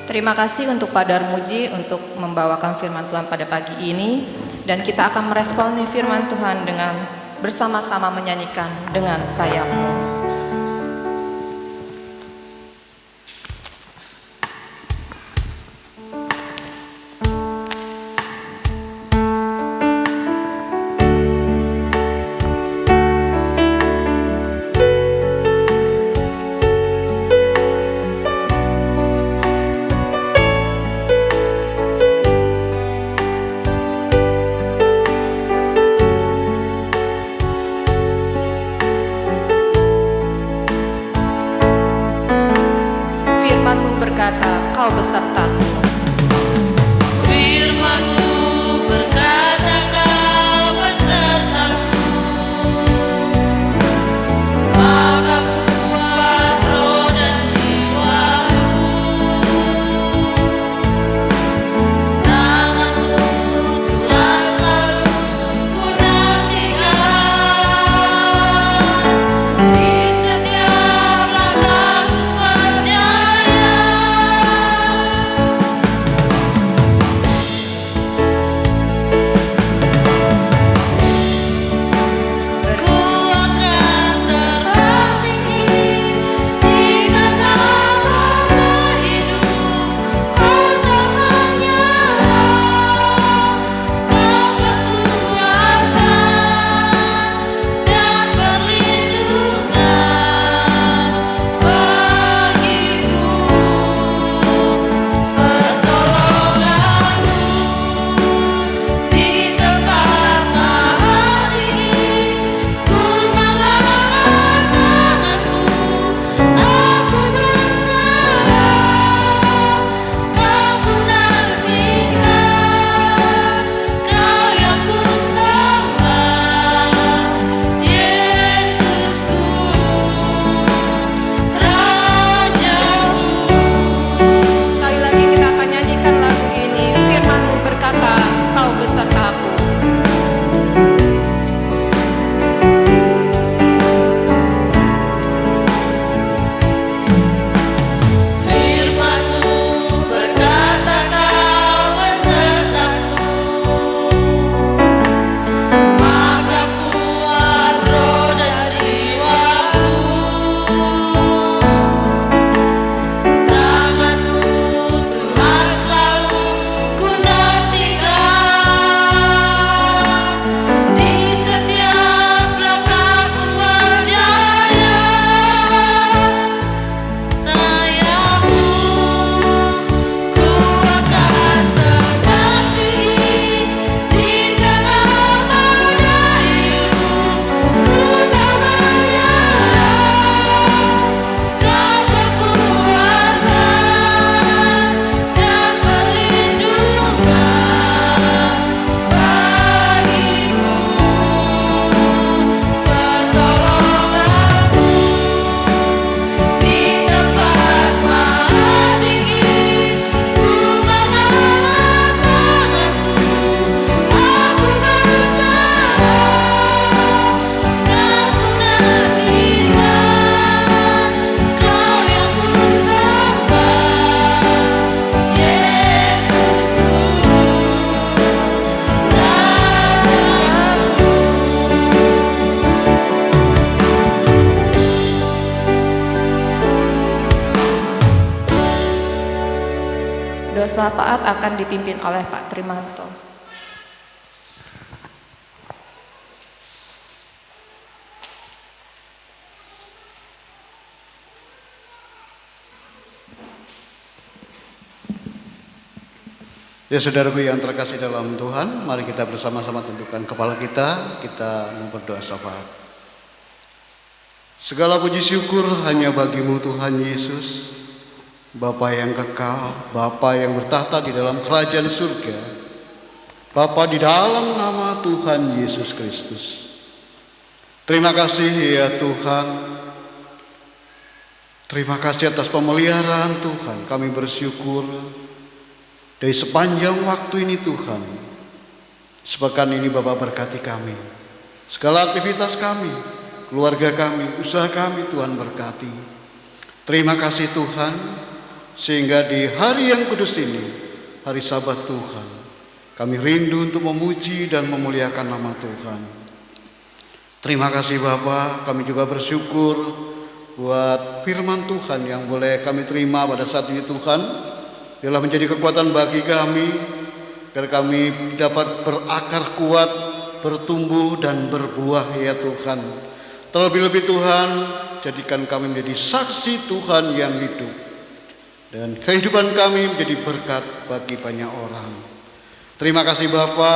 Terima kasih untuk Pak Darmuji untuk membawakan firman Tuhan pada pagi ini, dan kita akan meresponi firman Tuhan dengan bersama-sama menyanyikan Dengan Sayapmu. Kau besertaku. Firman-Mu berkata Kau besertaku, maka kuat roh dan jiwaku. Tangan-Mu Tuhan selalu ku nantikan, di setiap langkahku berjalan. berdosa taat akan dipimpin oleh Pak Trimanto. Ya saudaraku yang terkasih dalam Tuhan, mari kita bersama-sama tundukkan kepala kita berdoa syafaat. Segala puji syukur hanya bagimu Tuhan Yesus, Bapa yang kekal, Bapa yang bertahta di dalam kerajaan surga, Bapa di dalam nama Tuhan Yesus Kristus. Terima kasih ya Tuhan, terima kasih atas pemeliharaan Tuhan. Kami bersyukur dari sepanjang waktu ini Tuhan. Sepekan ini Bapak berkati kami, segala aktivitas kami, keluarga kami, usaha kami Tuhan berkati. Terima kasih Tuhan, sehingga di hari yang kudus ini, hari Sabat Tuhan, kami rindu untuk memuji dan memuliakan nama Tuhan. Terima kasih Bapak, kami juga bersyukur buat firman Tuhan yang boleh kami terima pada saat ini Tuhan. Biarlah menjadi kekuatan bagi kami, agar kami dapat berakar kuat, bertumbuh dan berbuah ya Tuhan. Terlebih-lebih Tuhan, jadikan kami menjadi saksi Tuhan yang hidup, dan kehidupan kami menjadi berkat bagi banyak orang. Terima kasih Bapa.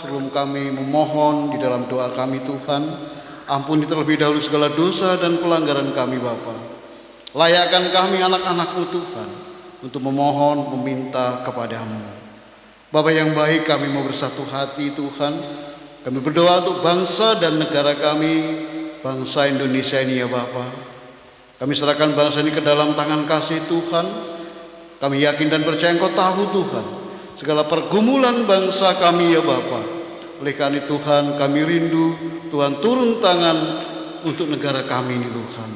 Sebelum kami memohon di dalam doa kami Tuhan, ampuni terlebih dahulu segala dosa dan pelanggaran kami Bapa. Layakkan kami anak-anak-Mu Tuhan untuk memohon, meminta kepadamu. Bapa yang baik, kami mau bersatu hati Tuhan. Kami berdoa untuk bangsa dan negara kami, bangsa Indonesia ini ya Bapa. Kami serahkan bangsa ini ke dalam tangan kasih Tuhan. Kami yakin dan percaya Engkau tahu Tuhan segala pergumulan bangsa kami ya Bapa. Oleh karena itu Tuhan, kami rindu Tuhan turun tangan untuk negara kami ini Tuhan.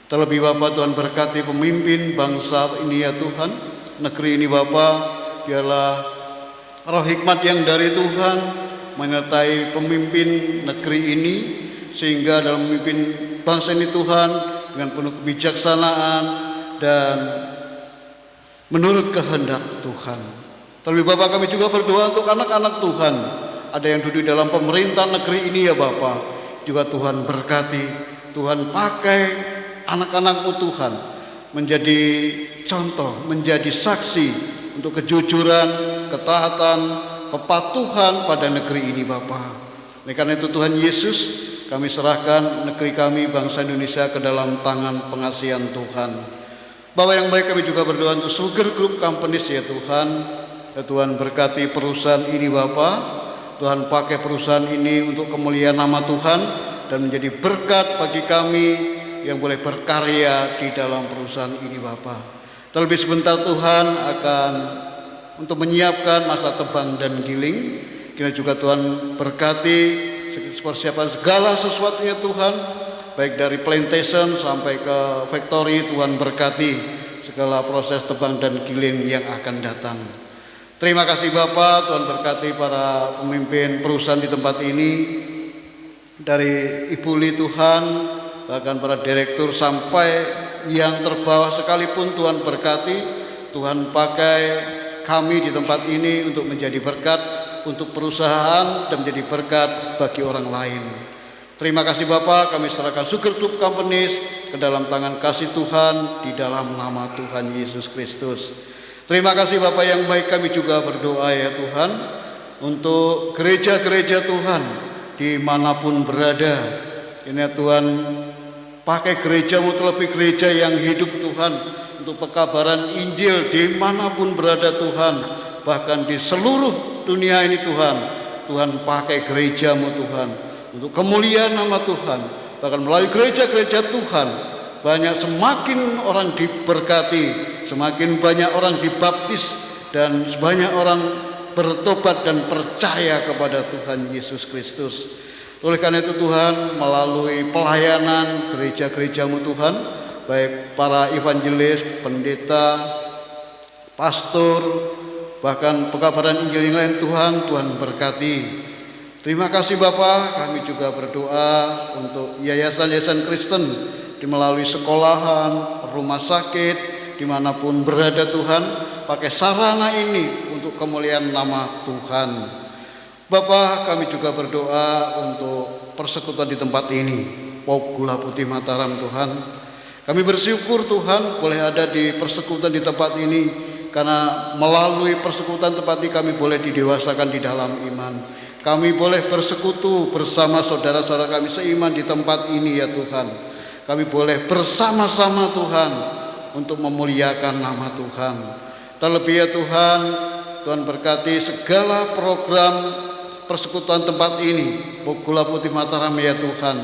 Terlebih Bapa, Tuhan berkati pemimpin bangsa ini ya Tuhan, negeri ini Bapa. Biarlah roh hikmat yang dari Tuhan menyertai pemimpin negeri ini, sehingga dalam memimpin bangsa ini Tuhan dengan penuh kebijaksanaan dan menurut kehendak Tuhan. Terlebih Bapa, kami juga berdoa untuk anak-anak Tuhan, ada yang duduk dalam pemerintah negeri ini ya Bapa. Juga Tuhan berkati, Tuhan pakai anak-anak-Mu Tuhan menjadi contoh, menjadi saksi untuk kejujuran, ketaatan, kepatuhan pada negeri ini Bapa. Oleh karena itu Tuhan Yesus, kami serahkan negeri kami, bangsa Indonesia ke dalam tangan pengasihan Tuhan. Bapa yang baik, kami juga berdoa untuk Sugar Group Companies ya Tuhan. Ya Tuhan, berkati perusahaan ini Bapa. Tuhan pakai perusahaan ini untuk kemuliaan nama Tuhan dan menjadi berkat bagi kami yang boleh berkarya di dalam perusahaan ini Bapa. Terlebih sebentar Tuhan akan untuk menyiapkan masa tebang dan giling. Kiranya juga Tuhan berkati persiapan segala sesuatunya Tuhan, baik dari plantation sampai ke factory. Tuhan berkati segala proses tebang dan giling yang akan datang. Terima kasih Bapa. Tuhan berkati para pemimpin perusahaan di tempat ini, dari Ibu Li Tuhan, bahkan para direktur sampai yang terbawah sekalipun Tuhan berkati. Tuhan pakai kami di tempat ini untuk menjadi berkat untuk perusahaan dan menjadi berkat bagi orang lain. Terima kasih Bapa, kami serahkan Sugar Group Companies ke dalam tangan kasih Tuhan di dalam nama Tuhan Yesus Kristus. Terima kasih Bapa yang baik, kami juga berdoa ya Tuhan untuk gereja-gereja Tuhan dimanapun berada. Ini ya Tuhan, pakai gereja-Mu, terlebih gereja yang hidup Tuhan, untuk pekabaran Injil dimanapun berada Tuhan, bahkan di seluruh dunia ini Tuhan. Tuhan pakai gereja-Mu Tuhan untuk kemuliaan nama Tuhan. Bahkan melalui gereja-gereja Tuhan, banyak semakin orang diberkati, semakin banyak orang dibaptis, dan sebanyak orang bertobat dan percaya kepada Tuhan Yesus Kristus. Oleh karena itu Tuhan, melalui pelayanan gereja-gereja-Mu Tuhan, baik para evangelis, pendeta, pastor, bahkan pekabaran Injil yang lain Tuhan, Tuhan berkati. Terima kasih Bapa, kami juga berdoa untuk yayasan-yayasan Kristen di melalui sekolahan, rumah sakit, dimanapun berada Tuhan. pakai sarana ini untuk kemuliaan nama Tuhan. Bapa, kami juga berdoa untuk persekutuan di tempat ini, Pop Gula Putih Mataram Tuhan. Kami bersyukur Tuhan boleh ada di persekutuan di tempat ini, karena melalui persekutuan tempat ini kami boleh didewasakan di dalam iman. Kami boleh bersekutu bersama saudara-saudara kami seiman di tempat ini ya Tuhan. Kami boleh bersama-sama Tuhan untuk memuliakan nama Tuhan. Terlebih ya Tuhan, Tuhan berkati segala program persekutuan tempat ini, Pop Gula Putih Mataram ya Tuhan.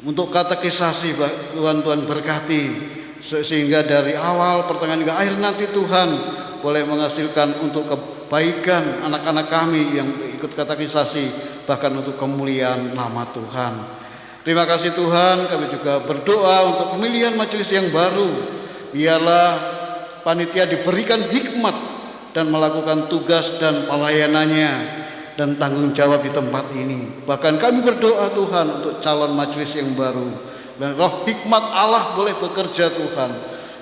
Untuk katekisasi Tuhan berkati, sehingga dari awal pertengahan hingga akhir nanti Tuhan boleh menghasilkan untuk kebaikan anak-anak kami yang ikut katekisasi, bahkan untuk kemuliaan nama Tuhan. Terima kasih Tuhan. Kami juga berdoa untuk pemilihan majelis yang baru. Biarlah panitia diberikan hikmat dan melakukan tugas dan pelayanannya dan tanggung jawab di tempat ini. Bahkan kami berdoa Tuhan untuk calon majelis yang baru, dan roh hikmat Allah boleh bekerja Tuhan,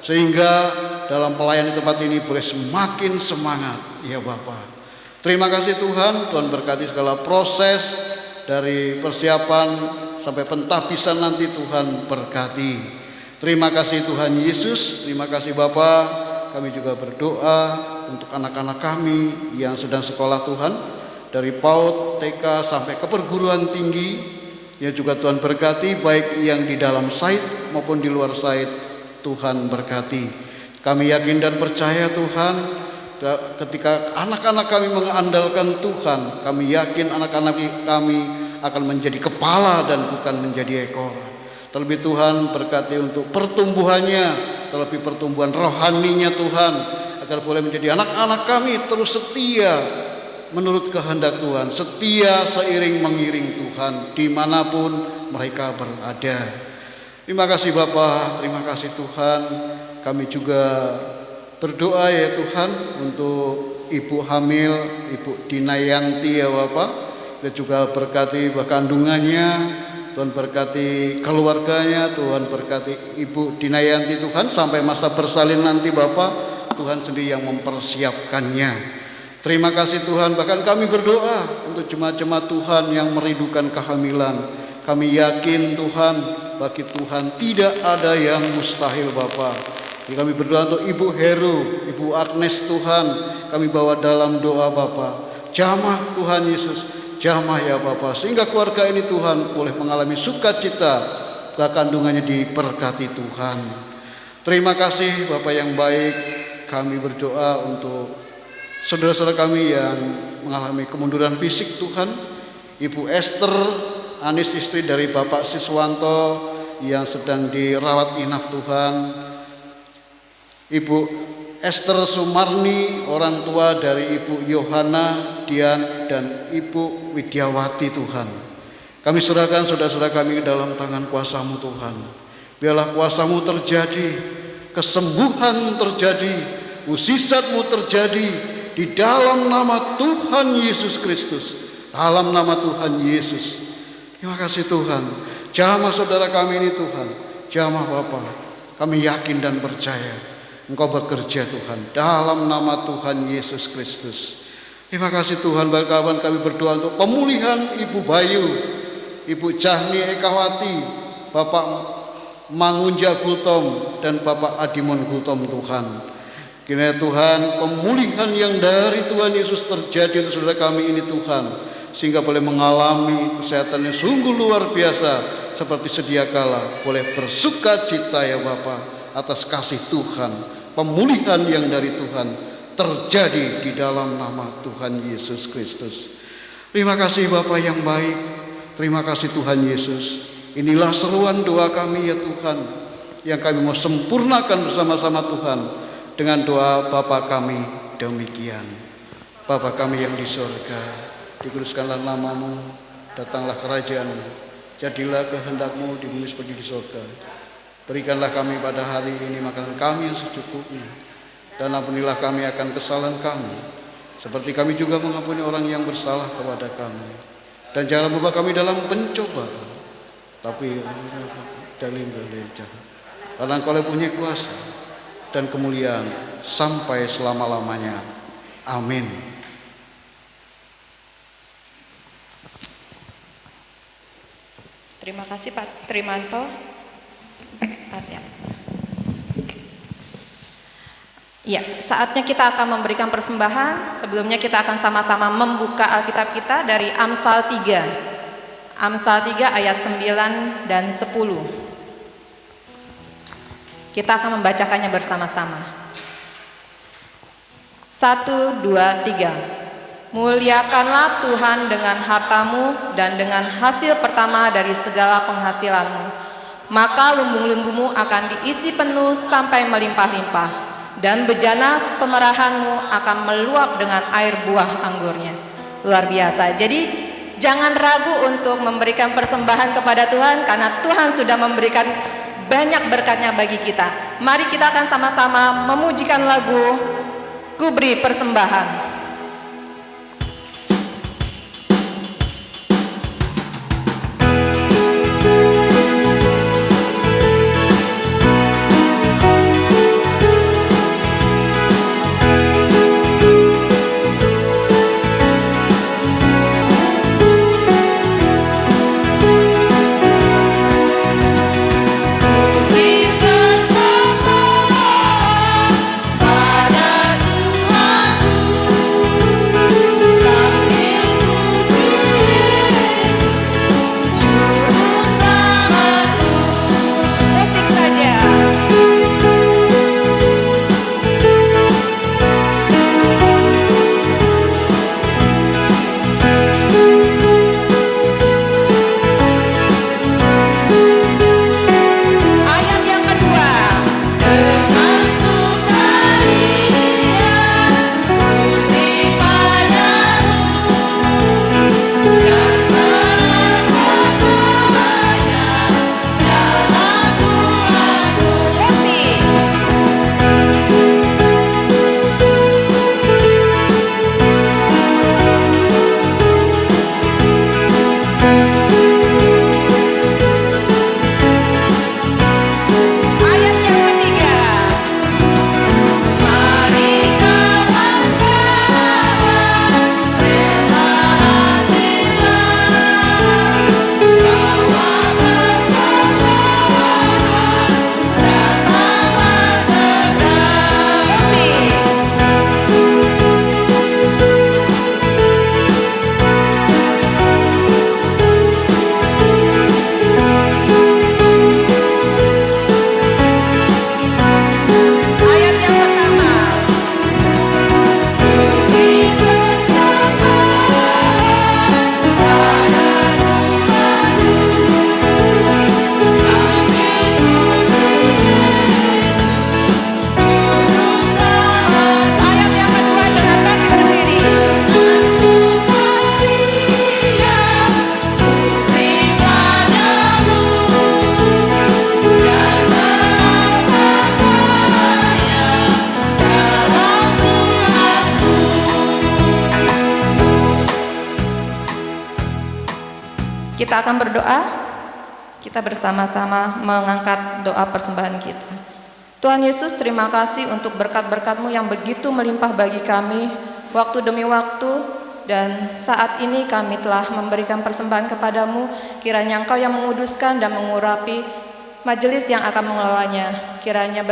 sehingga dalam pelayanan di tempat ini boleh semakin semangat ya Bapa. Terima kasih Tuhan. Tuhan berkati segala proses dari persiapan sampai pentahbisan nanti, Tuhan berkati. Terima kasih Tuhan Yesus. Terima kasih Bapa. Kami juga berdoa untuk anak-anak kami yang sedang sekolah Tuhan, dari PAUD, TK sampai ke perguruan tinggi, yang juga Tuhan berkati, baik yang di dalam SAID maupun di luar SAID. Tuhan berkati. Kami yakin dan percaya Tuhan, ketika anak-anak kami mengandalkan Tuhan, kami yakin anak-anak kami akan menjadi kepala dan bukan menjadi ekor. Terlebih Tuhan berkati untuk pertumbuhannya, terlebih pertumbuhan rohaninya Tuhan, agar boleh menjadi anak-anak kami terus setia menurut kehendak Tuhan, setia seiring mengiring Tuhan dimanapun mereka berada. Terima kasih Bapa, terima kasih Tuhan. Kami juga berdoa ya Tuhan untuk ibu hamil, Ibu Dinayanti ya Bapa. Dan juga berkati kandungannya, Tuhan berkati keluarganya, Tuhan berkati Ibu Dinayanti Tuhan sampai masa bersalin nanti Bapa, Tuhan sendiri yang mempersiapkannya. Terima kasih Tuhan. Bahkan kami berdoa untuk jemaat-jemaat Tuhan yang merindukan kehamilan. Kami yakin Tuhan, bagi Tuhan tidak ada yang mustahil Bapa. Kami berdoa untuk Ibu Heru, Ibu Agnes Tuhan, kami bawa dalam doa Bapa. Jamah Tuhan Yesus, jamah ya Bapa, sehingga keluarga ini Tuhan boleh mengalami sukacita, kandungannya diberkati Tuhan. Terima kasih Bapa yang baik. Kami berdoa untuk saudara-saudara kami yang mengalami kemunduran fisik Tuhan. Ibu Esther Anis, istri dari Bapak Siswanto yang sedang dirawat inap Tuhan. Ibu Esther Sumarni, orang tua dari Ibu Yohana Dian dan Ibu Widyawati Tuhan. Kami serahkan saudara-saudara kami ke dalam tangan kuasa-Mu Tuhan. Biarlah kuasa-Mu terjadi, kesembuhan terjadi, mukjizat-Mu terjadi di dalam nama Tuhan Yesus Kristus. Dalam nama Tuhan Yesus. Terima kasih Tuhan. Jamah saudara kami ini Tuhan, jamah Bapa. Kami yakin dan percaya Engkau bekerja Tuhan, dalam nama Tuhan Yesus Kristus. Terima kasih Tuhan. Kawan kami berdoa untuk pemulihan Ibu Bayu, Ibu Jahni Ekawati, Bapak Mangunja Gultom dan Bapak Adimon Gultom Tuhan. Kiranya Tuhan, pemulihan yang dari Tuhan Yesus terjadi untuk saudara kami ini Tuhan, sehingga boleh mengalami kesehatan yang sungguh luar biasa, seperti sedia kala boleh bersukacita ya Bapa atas kasih Tuhan. Pemulihan yang dari Tuhan terjadi di dalam nama Tuhan Yesus Kristus. Terima kasih Bapa yang baik. Terima kasih Tuhan Yesus. Inilah seruan doa kami ya Tuhan, yang kami mau sempurnakan bersama-sama Tuhan dengan doa Bapa kami demikian. Bapa kami yang di surga, dikuduskanlah nama-Mu, datanglah kerajaan-Mu, jadilah kehendak-Mu di bumi seperti di surga. Berikanlah kami pada hari ini makanan kami yang secukupnya, dan ampunilah kami akan kesalahan kami, seperti kami juga mengampuni orang yang bersalah kepada kami. Dan jangan membawa kami dalam pencobaan, tapi dari jahat. Karena Engkau punya kuasa dan kemuliaan sampai selama-lamanya. Amin. Terima kasih Pak Trimanto. Ya, saatnya kita akan memberikan persembahan. Sebelumnya kita akan sama-sama membuka Alkitab kita dari Amsal 3. Amsal 3 ayat 9 dan 10. Kita akan membacakannya bersama-sama. 1, 2, 3. Muliakanlah Tuhan dengan hartamu dan dengan hasil pertama dari segala penghasilanmu. Maka lumbung-lumbungmu akan diisi penuh sampai melimpah-limpah. Dan bejana pemerahanmu akan meluap dengan air buah anggurnya. Luar biasa. Jadi jangan ragu untuk memberikan persembahan kepada Tuhan, karena Tuhan sudah memberikan banyak berkatnya bagi kita. Mari kita akan sama-sama memujikan lagu Ku Beri Persembahan. Kita akan berdoa. Kita bersama-sama mengangkat doa persembahan kita. Tuhan Yesus, terima kasih untuk berkat-berkat-Mu yang begitu melimpah bagi kami waktu demi waktu, dan saat ini kami telah memberikan persembahan kepadamu. Kiranya Engkau yang menguduskan dan mengurapi majelis yang akan mengelolanya. Kiranya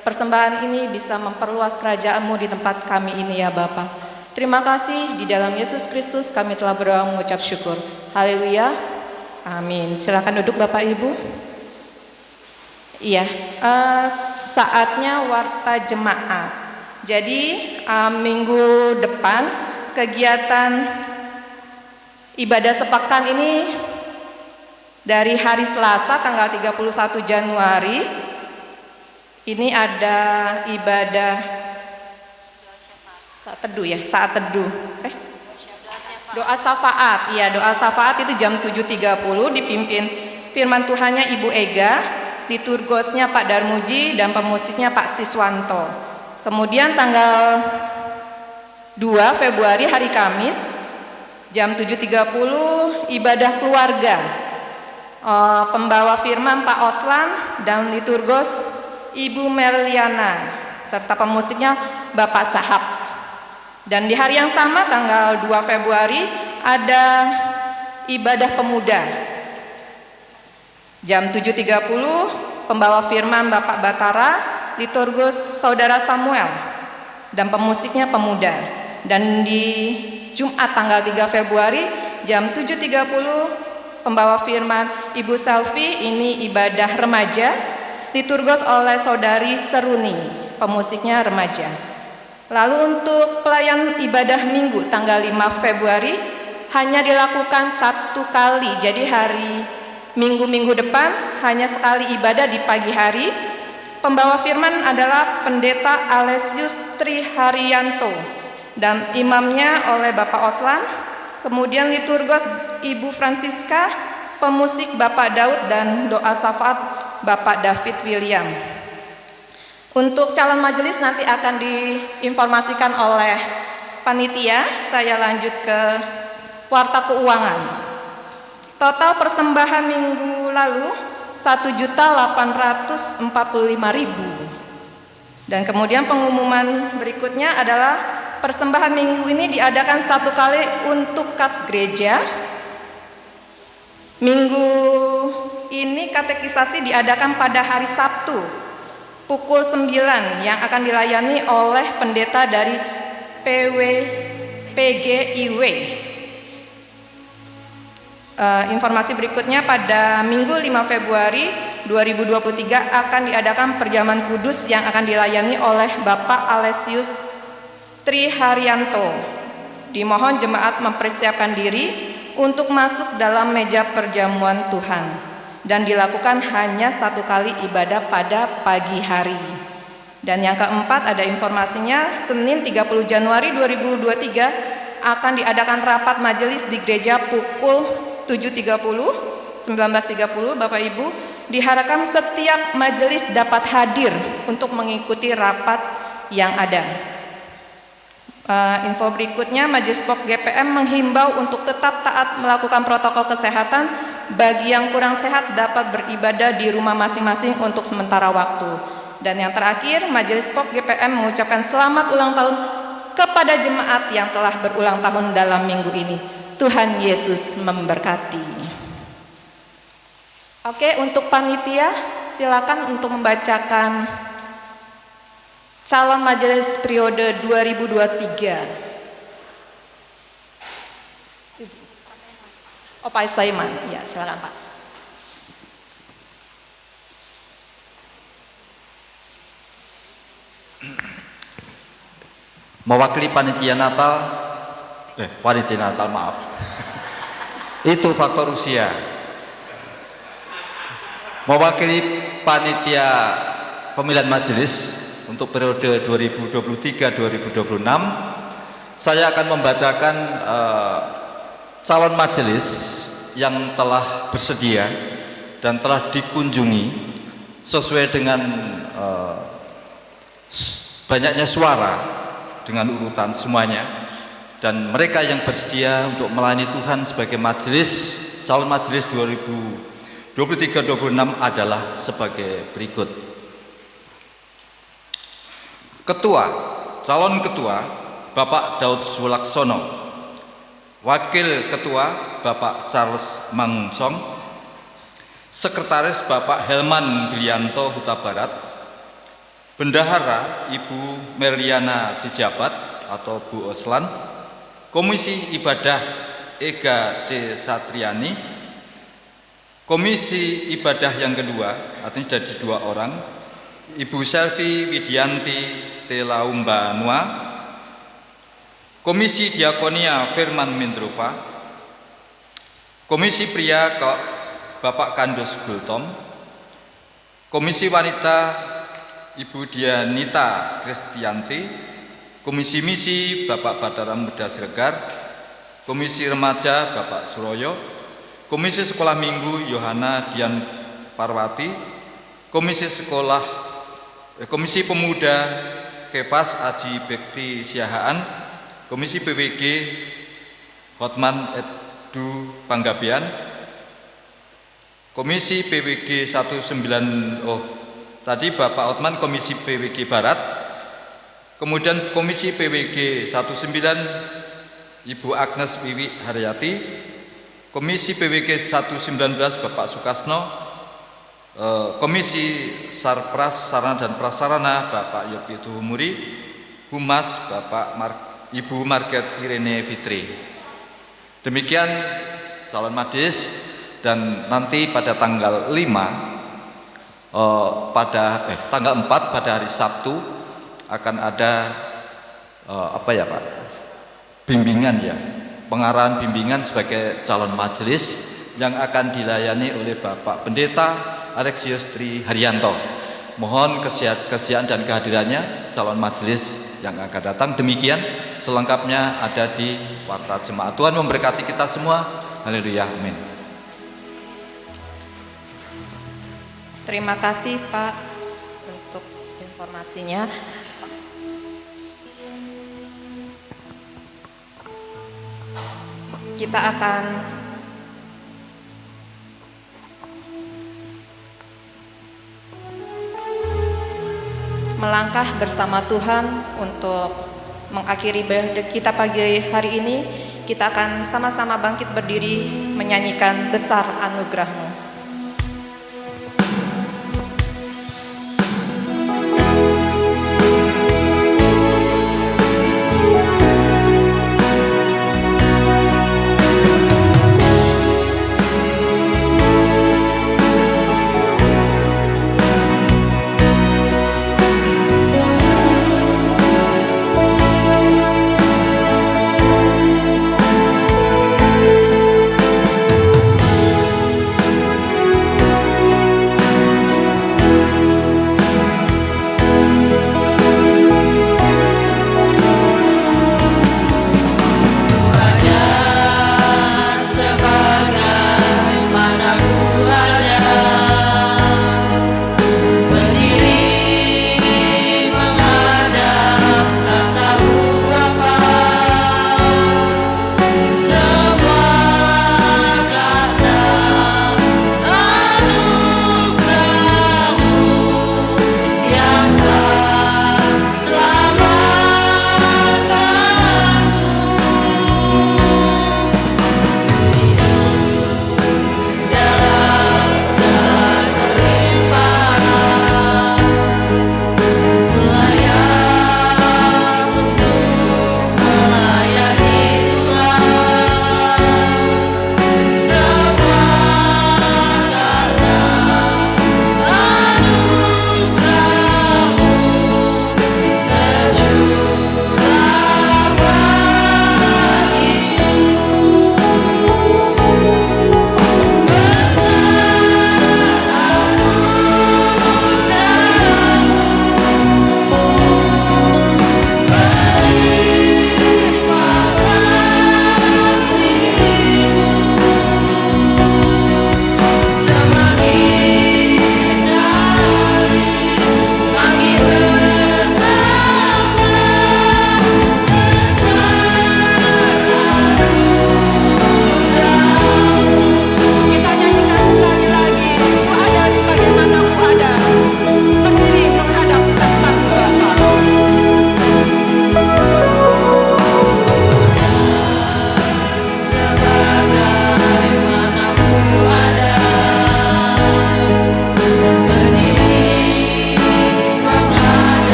persembahan ini bisa memperluas kerajaan-Mu di tempat kami ini ya Bapa. Terima kasih, di dalam Yesus Kristus kami telah berdoa mengucap syukur. Haleluya. Amin. Silakan duduk Bapak Ibu. Iya, saatnya warta jemaat. Jadi minggu depan kegiatan ibadah sepekan ini dari hari Selasa tanggal 31 Januari ini ada ibadah saat teduh ya, saat teduh. Doa syafaat, ya doa syafaat itu jam 7.30 dipimpin firman Tuhannya Ibu Ega, liturgosnya Pak Darmuji dan pemusiknya Pak Siswanto. Kemudian tanggal 2 Februari hari Kamis jam 7.30 ibadah keluarga. Pembawa firman Pak Oslan dan liturgos Ibu Merliana. serta pemusiknya Bapak Sahab. Dan di hari yang sama tanggal 2 Februari ada ibadah pemuda. Jam 7.30 pembawa firman Bapak Batara, liturgus Saudara Samuel, dan pemusiknya pemuda. Dan di Jumat tanggal 3 Februari jam 7.30 pembawa firman Ibu Selvi, ini ibadah remaja, liturgos oleh Saudari Seruni, pemusiknya remaja. Lalu untuk pelayan ibadah minggu tanggal 5 Februari hanya dilakukan 1 kali. Jadi hari minggu-minggu depan hanya sekali ibadah di pagi hari. Pembawa firman adalah Pendeta Alesius Triharyanto dan imamnya oleh Bapak Oslan. Kemudian liturgos Ibu Francisca, pemusik Bapak Daud, dan doa syafaat Bapak David William. Untuk calon majelis nanti akan diinformasikan oleh panitia. Saya lanjut ke warta keuangan. Total persembahan minggu lalu 1.845.000. Dan kemudian pengumuman berikutnya adalah persembahan minggu ini diadakan 1 kali untuk kas gereja. Minggu ini katekisasi diadakan pada hari Sabtu pukul 9 yang akan dilayani oleh pendeta dari PGIW. Informasi berikutnya pada Minggu 5 Februari 2023 akan diadakan perjamuan kudus yang akan dilayani oleh Bapak Alesius Triharyanto. Dimohon jemaat mempersiapkan diri untuk masuk dalam meja perjamuan Tuhan. Dan dilakukan hanya 1 kali ibadah pada pagi hari. Dan yang keempat ada informasinya, Senin 30 Januari 2023 akan diadakan rapat majelis di gereja pukul 7.30, 19.30. Bapak Ibu, diharapkan setiap majelis dapat hadir untuk mengikuti rapat yang ada. Info berikutnya, Majelis POK GPM menghimbau untuk tetap taat melakukan protokol kesehatan. Bagi yang kurang sehat dapat beribadah di rumah masing-masing untuk sementara waktu. Dan yang terakhir, Majelis POK GPM mengucapkan selamat ulang tahun kepada jemaat yang telah berulang tahun dalam minggu ini. Tuhan Yesus memberkati. Oke, untuk panitia silakan untuk membacakan calon majelis periode 2023. Pak Saiman, ya silakan Pak. Mewakili panitia Natal, maaf. Itu faktor usia. Mewakili panitia pemilihan majelis untuk periode 2023-2026, saya akan membacakan calon majelis yang telah bersedia dan telah dikunjungi sesuai dengan banyaknya suara dengan urutan semuanya, dan mereka yang bersedia untuk melayani Tuhan sebagai majelis, calon majelis 2023-2026 adalah sebagai berikut. Ketua, calon ketua Bapak Daud Sulaksono. Wakil Ketua Bapak Charles Manguncong, Sekretaris Bapak Helman Bilianto Huta Barat, Bendahara Ibu Meliana Sijabat atau Bu Oslan, Komisi Ibadah Ega C. Satriani, Komisi Ibadah yang kedua, artinya jadi 2 orang, Ibu Selvi Widianti Telaumba Nua, Komisi Diakonia Firman Mindrova, Komisi Pria Bapak Kandus Gultom, Komisi Wanita Ibu Dianita Kristianti, Komisi Misi Bapak Batara Muda Siregar, Komisi Remaja Bapak Suroyo, Komisi Sekolah Minggu Yohana Dian Parwati, Komisi Pemuda Kefas Aji Bekti Siahaan, Komisi PWG Hotman Edu Panggabean, Komisi PWG 19 tadi Bapak Hotman Komisi PWG Barat, Kemudian Komisi PWG 19 Ibu Agnes Wiwi Haryati, Komisi PWG 119 Bapak Sukasno, Komisi Sarpras Sarana dan Prasarana Bapak Yopi Tuhumuri, Humas Ibu Margaret Irene Fitri. Demikian calon majelis, dan nanti pada tanggal 5 tanggal 4 pada hari Sabtu akan ada bimbingan ya, pengarahan bimbingan sebagai calon majelis yang akan dilayani oleh Bapak Pendeta Alexius Tri Haryanto. Mohon kesediaan dan kehadirannya calon majelis yang akan datang. Demikian selengkapnya ada di Warta Jemaat. Tuhan memberkati kita semua. Haleluya, amin. Terima kasih Pak untuk informasinya. Kita akan melangkah bersama Tuhan untuk mengakhiri ibadah kita pagi hari ini. Kita akan sama-sama bangkit berdiri menyanyikan Besar Anugerah-Mu.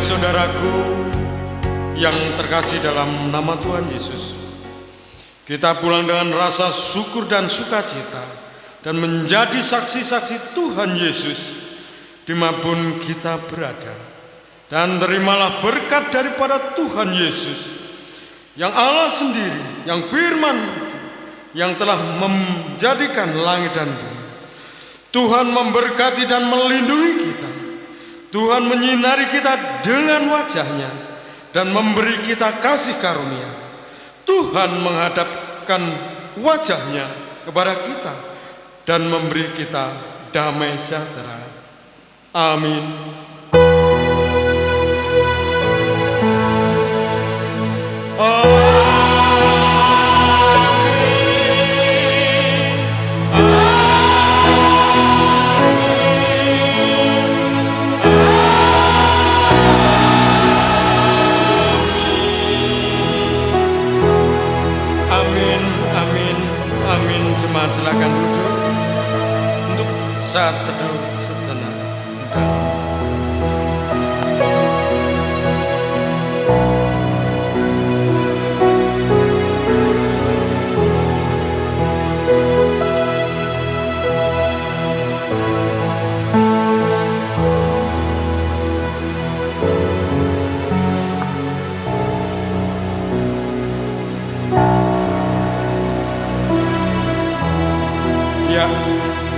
saudaraku yang terkasih dalam nama Tuhan Yesus, kita pulang dengan rasa syukur dan sukacita dan menjadi saksi-saksi Tuhan Yesus dimanapun kita berada. Dan terimalah berkat daripada Tuhan Yesus yang Allah sendiri, yang firman itu, yang telah menjadikan langit dan bumi. Tuhan memberkati dan melindungi kita. Tuhan menyinari kita dengan wajah-Nya dan memberi kita kasih karunia. Tuhan menghadapkan wajah-Nya kepada kita dan memberi kita damai sejahtera. Amin. Amin. Jemaat silakan duduk untuk saat teduh sejenak. Ya,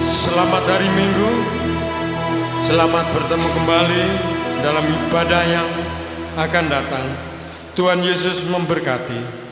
selamat hari Minggu. Selamat bertemu kembali dalam ibadah yang akan datang. Tuhan Yesus memberkati.